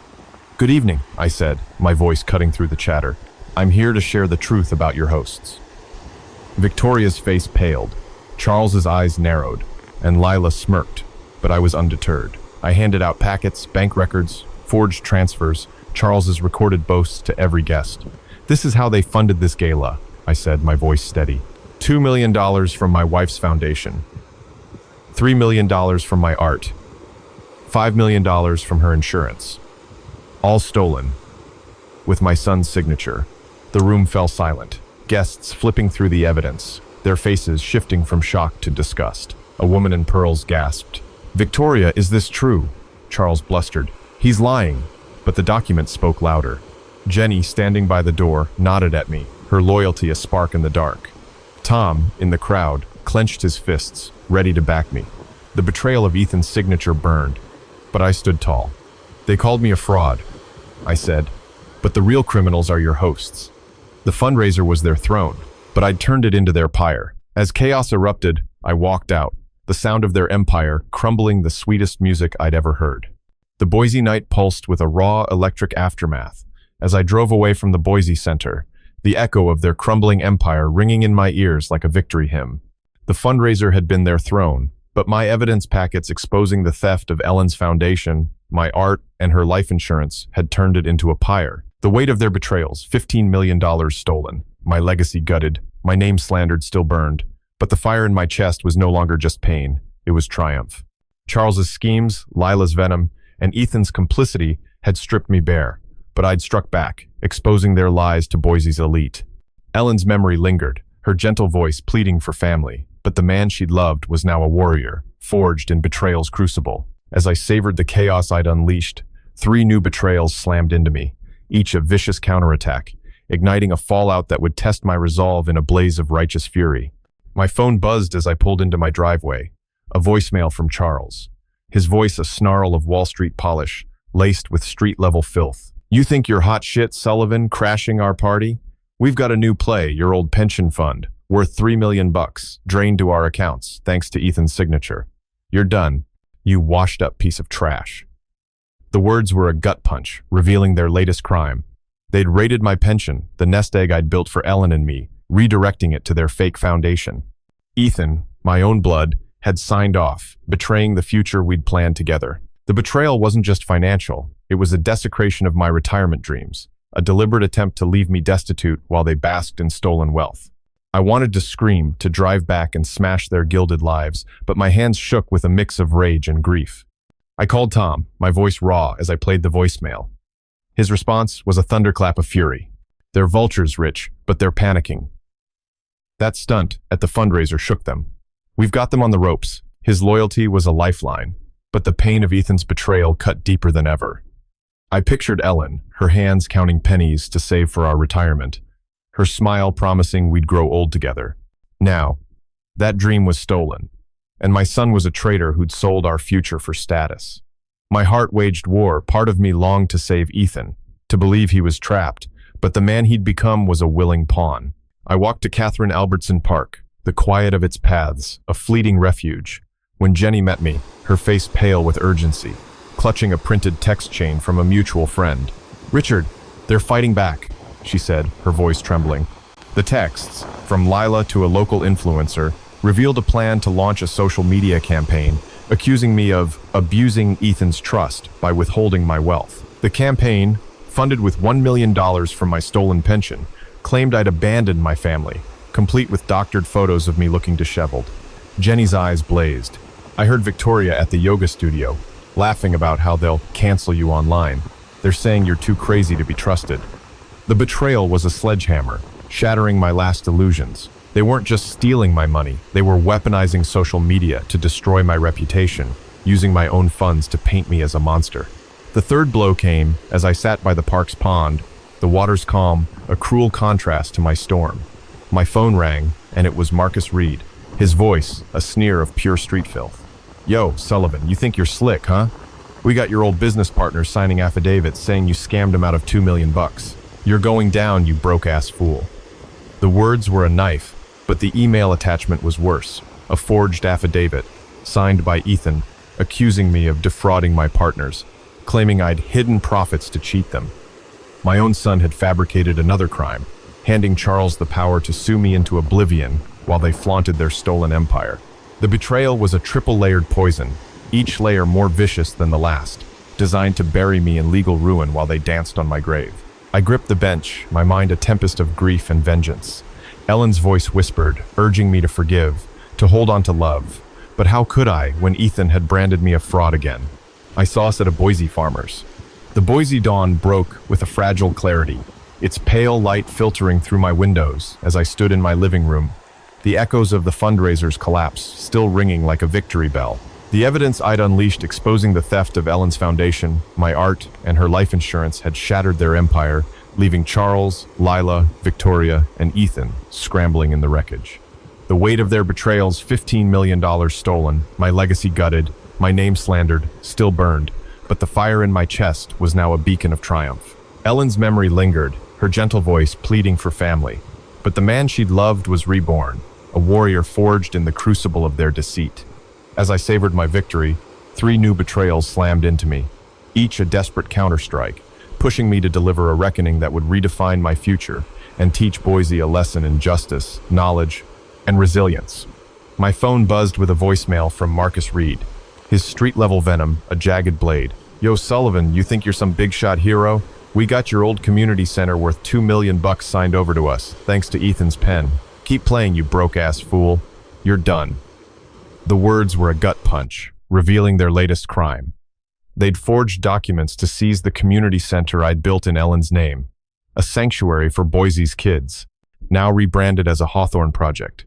"Good evening," I said, my voice cutting through the chatter. "I'm here to share the truth about your hosts." Victoria's face paled, Charles's eyes narrowed, and Lila smirked, but I was undeterred. I handed out packets, bank records, forged transfers, Charles's recorded boasts to every guest. "This is how they funded this gala," I said, my voice steady. $2 million from my wife's foundation. $3 million from my art. $5 million from her insurance. All stolen. With my son's signature. The room fell silent. Guests flipping through the evidence, their faces shifting from shock to disgust. A woman in pearls gasped. "Victoria, is this true?" Charles blustered. "He's lying." But the document spoke louder. Jenny, standing by the door, nodded at me, her loyalty a spark in the dark. Tom, in the crowd, clenched his fists, ready to back me. The betrayal of Ethan's signature burned, but I stood tall. "They called me a fraud," I said, "but the real criminals are your hosts." The fundraiser was their throne, but I'd turned it into their pyre. As chaos erupted, I walked out, the sound of their empire crumbling the sweetest music I'd ever heard. The Boise night pulsed with a raw, electric aftermath. As I drove away from the Boise Center, the echo of their crumbling empire ringing in my ears like a victory hymn. The fundraiser had been their throne, but my evidence packets exposing the theft of Ellen's foundation, my art, and her life insurance had turned it into a pyre. The weight of their betrayals, $15 million stolen, my legacy gutted, my name slandered, still burned. But the fire in my chest was no longer just pain, it was triumph. Charles's schemes, Lila's venom, and Ethan's complicity had stripped me bare, but I'd struck back, exposing their lies to Boise's elite. Ellen's memory lingered, her gentle voice pleading for family, but the man she'd loved was now a warrior, forged in betrayal's crucible. As I savored the chaos I'd unleashed, 3 new betrayals slammed into me, each a vicious counterattack, igniting a fallout that would test my resolve in a blaze of righteous fury. My phone buzzed as I pulled into my driveway, a voicemail from Charles. His voice a snarl of Wall Street polish, laced with street-level filth. "You think you're hot shit, Sullivan, crashing our party? We've got a new play, your old pension fund, worth $3 million, drained to our accounts, thanks to Ethan's signature. You're done, you washed-up piece of trash." The words were a gut punch, revealing their latest crime. They'd raided my pension, the nest egg I'd built for Ellen and me, redirecting it to their fake foundation. Ethan, my own blood, had signed off, betraying the future we'd planned together. The betrayal wasn't just financial, it was a desecration of my retirement dreams, a deliberate attempt to leave me destitute while they basked in stolen wealth. I wanted to scream, to drive back and smash their gilded lives, but my hands shook with a mix of rage and grief. I called Tom, my voice raw as I played the voicemail. His response was a thunderclap of fury. "They're vultures, Rich, but they're panicking." That stunt at the fundraiser shook them. "We've got them on the ropes." His loyalty was a lifeline, but the pain of Ethan's betrayal cut deeper than ever. I pictured Ellen, her hands counting pennies to save for our retirement, her smile promising we'd grow old together. Now, that dream was stolen, and my son was a traitor who'd sold our future for status. My heart waged war. Part of me longed to save Ethan, to believe he was trapped, but the man he'd become was a willing pawn. I walked to Catherine Albertson Park, the quiet of its paths, a fleeting refuge, when Jenny met me, her face pale with urgency, clutching a printed text chain from a mutual friend. "Richard, they're fighting back," she said, her voice trembling. The texts, from Lila to a local influencer, revealed a plan to launch a social media campaign, accusing me of abusing Ethan's trust by withholding my wealth. The campaign, funded with $1 million from my stolen pension, claimed I'd abandoned my family, complete with doctored photos of me looking disheveled. Jenny's eyes blazed. I heard Victoria at the yoga studio, laughing about how they'll cancel you online. They're saying you're too crazy to be trusted. The betrayal was a sledgehammer, shattering my last illusions. They weren't just stealing my money, they were weaponizing social media to destroy my reputation, using my own funds to paint me as a monster. The third blow came as I sat by the park's pond, the waters calm, a cruel contrast to my storm. My phone rang, and it was Marcus Reed, his voice a sneer of pure street filth. "Yo, Sullivan, you think you're slick, huh? We got your old business partner signing affidavits saying you scammed him out of $2 million. You're going down, you broke-ass fool." The words were a knife, but the email attachment was worse, a forged affidavit, signed by Ethan, accusing me of defrauding my partners, claiming I'd hidden profits to cheat them. My own son had fabricated another crime, handing Charles the power to sue me into oblivion while they flaunted their stolen empire. The betrayal was a triple-layered poison, each layer more vicious than the last, designed to bury me in legal ruin while they danced on my grave. I gripped the bench, my mind a tempest of grief and vengeance. Ellen's voice whispered, urging me to forgive, to hold on to love. But how could I, when Ethan had branded me a fraud again? I saw us at a Boise farmer's. The Boise dawn broke with a fragile clarity, its pale light filtering through my windows as I stood in my living room. The echoes of the fundraiser's collapse still ringing like a victory bell. The evidence I'd unleashed exposing the theft of Ellen's foundation, my art, and her life insurance had shattered their empire, leaving Charles, Lila, Victoria, and Ethan scrambling in the wreckage. The weight of their betrayals, $15 million stolen, my legacy gutted, my name slandered, still burned, but the fire in my chest was now a beacon of triumph. Ellen's memory lingered, her gentle voice pleading for family, but the man she'd loved was reborn, a warrior forged in the crucible of their deceit. As I savored my victory, 3 new betrayals slammed into me, each a desperate counterstrike, pushing me to deliver a reckoning that would redefine my future and teach Boise a lesson in justice, knowledge, and resilience. My phone buzzed with a voicemail from Marcus Reed, his street-level venom a jagged blade. "Yo, Sullivan, you think you're some big-shot hero? We got your old community center worth $2 million signed over to us, thanks to Ethan's pen. Keep playing, you broke-ass fool. You're done." The words were a gut punch, revealing their latest crime. They'd forged documents to seize the community center I'd built in Ellen's name, a sanctuary for Boise's kids, now rebranded as a Hawthorne project.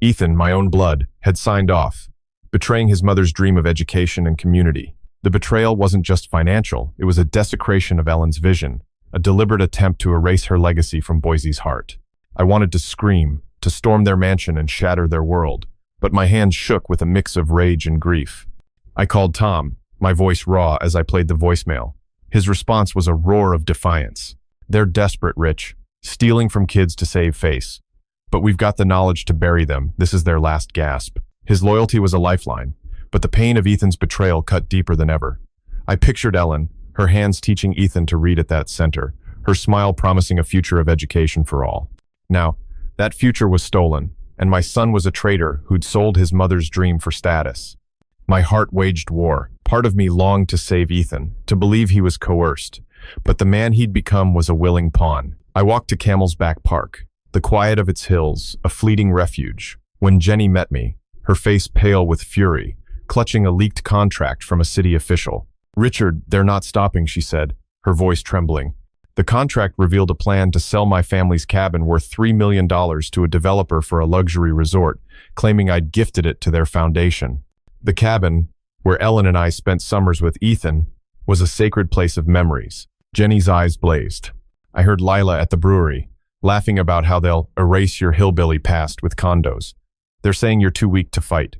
Ethan, my own blood, had signed off, betraying his mother's dream of education and community. The betrayal wasn't just financial, it was a desecration of Ellen's vision, a deliberate attempt to erase her legacy from Boise's heart. I wanted to scream, to storm their mansion and shatter their world, but my hands shook with a mix of rage and grief. I called Tom, my voice raw as I played the voicemail. His response was a roar of defiance. "They're desperate, Rich, stealing from kids to save face. But we've got the knowledge to bury them. This is their last gasp." His loyalty was a lifeline, but the pain of Ethan's betrayal cut deeper than ever. I pictured Ellen, her hands teaching Ethan to read at that center, her smile promising a future of education for all. Now, that future was stolen, and my son was a traitor who'd sold his mother's dream for status. My heart waged war. Part of me longed to save Ethan, to believe he was coerced, but the man he'd become was a willing pawn. I walked to Camel's Back Park, the quiet of its hills, a fleeting refuge, when Jenny met me, her face pale with fury, clutching a leaked contract from a city official. "Richard, they're not stopping," she said, her voice trembling. The contract revealed a plan to sell my family's cabin worth $3 million to a developer for a luxury resort, claiming I'd gifted it to their foundation. The cabin, where Ellen and I spent summers with Ethan, was a sacred place of memories. Jenny's eyes blazed. I heard Lila at the brewery, laughing about how they'll erase your hillbilly past with condos. They're saying you're too weak to fight.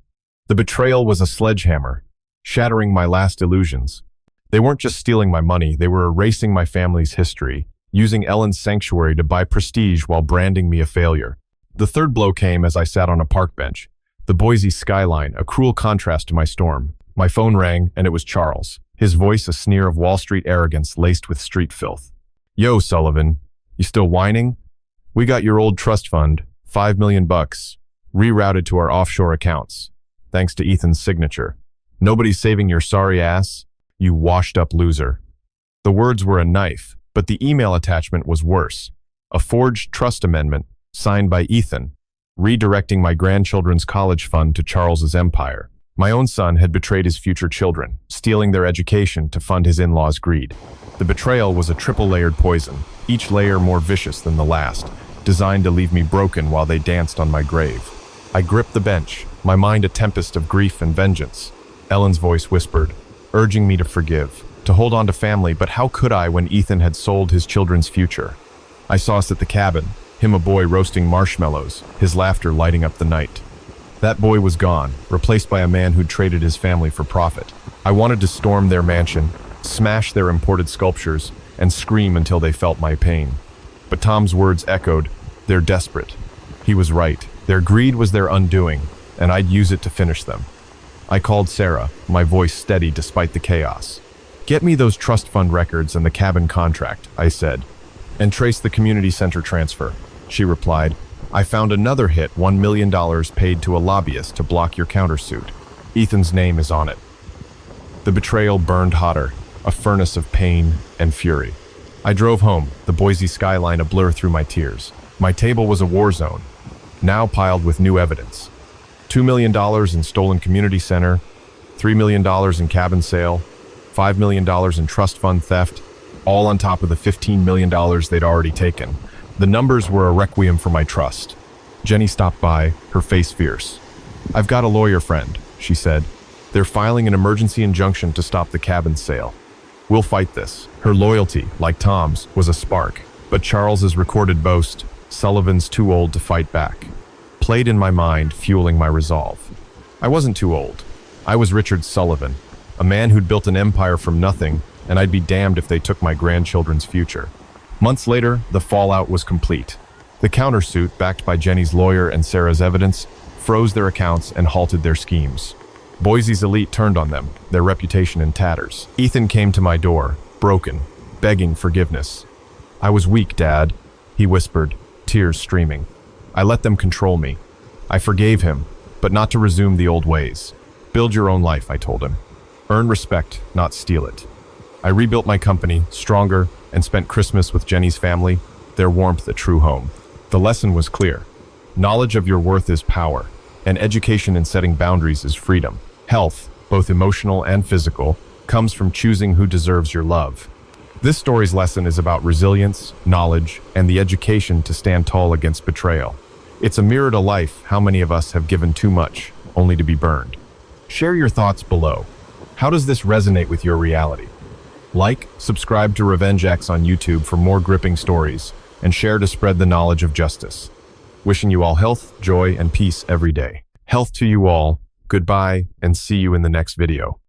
The betrayal was a sledgehammer, shattering my last illusions. They weren't just stealing my money, they were erasing my family's history, using Ellen's sanctuary to buy prestige while branding me a failure. The third blow came as I sat on a park bench. The Boise skyline, a cruel contrast to my storm. My phone rang, and it was Charles, his voice a sneer of Wall Street arrogance laced with street filth. "Yo, Sullivan, you still whining? We got your old trust fund, $5 million, rerouted to our offshore accounts, thanks to Ethan's signature. Nobody's saving your sorry ass, you washed-up loser." The words were a knife, but the email attachment was worse. A forged trust amendment, signed by Ethan, redirecting my grandchildren's college fund to Charles's empire. My own son had betrayed his future children, stealing their education to fund his in-laws' greed. The betrayal was a triple-layered poison, each layer more vicious than the last, designed to leave me broken while they danced on my grave. I gripped the bench, my mind a tempest of grief and vengeance. Ellen's voice whispered, urging me to forgive, to hold on to family, but how could I when Ethan had sold his children's future? I saw us at the cabin, him a boy roasting marshmallows, his laughter lighting up the night. That boy was gone, replaced by a man who'd traded his family for profit. I wanted to storm their mansion, smash their imported sculptures, and scream until they felt my pain. But Tom's words echoed, "They're desperate." He was right. Their greed was their undoing, and I'd use it to finish them. I called Sarah, my voice steady despite the chaos. "Get me those trust fund records and the cabin contract," I said, "and trace the community center transfer." She replied, "I found another hit, $1 million paid to a lobbyist to block your countersuit. Ethan's name is on it." The betrayal burned hotter, a furnace of pain and fury. I drove home, the Boise skyline a blur through my tears. My table was a war zone, now piled with new evidence. $2 million in stolen community center, $3 million in cabin sale, $5 million in trust fund theft, all on top of the $15 million they'd already taken. The numbers were a requiem for my trust. Jenny stopped by, her face fierce. "I've got a lawyer friend," she said. "They're filing an emergency injunction to stop the cabin sale. We'll fight this." Her loyalty, like Tom's, was a spark, but Charles's recorded boast, "Sullivan's too old to fight back," played in my mind, fueling my resolve. I wasn't too old. I was Richard Sullivan, a man who'd built an empire from nothing, and I'd be damned if they took my grandchildren's future. Months later, the fallout was complete. The countersuit, backed by Jenny's lawyer and Sarah's evidence, froze their accounts and halted their schemes. Boise's elite turned on them, their reputation in tatters. Ethan came to my door, broken, begging forgiveness. "I was weak, Dad," he whispered, tears streaming. "I let them control me. I forgave him, but not to resume the old ways. Build your own life," I told him. "Earn respect, not steal it." I rebuilt my company, stronger, and spent Christmas with Jenny's family, their warmth a true home. The lesson was clear. Knowledge of your worth is power, and education in setting boundaries is freedom. Health, both emotional and physical, comes from choosing who deserves your love. This story's lesson is about resilience, knowledge, and the education to stand tall against betrayal. It's a mirror to life. How many of us have given too much, only to be burned? Share your thoughts below. How does this resonate with your reality? Like, subscribe to RevengeX on YouTube for more gripping stories, and share to spread the knowledge of justice. Wishing you all health, joy, and peace every day. Health to you all. Goodbye, and see you in the next video.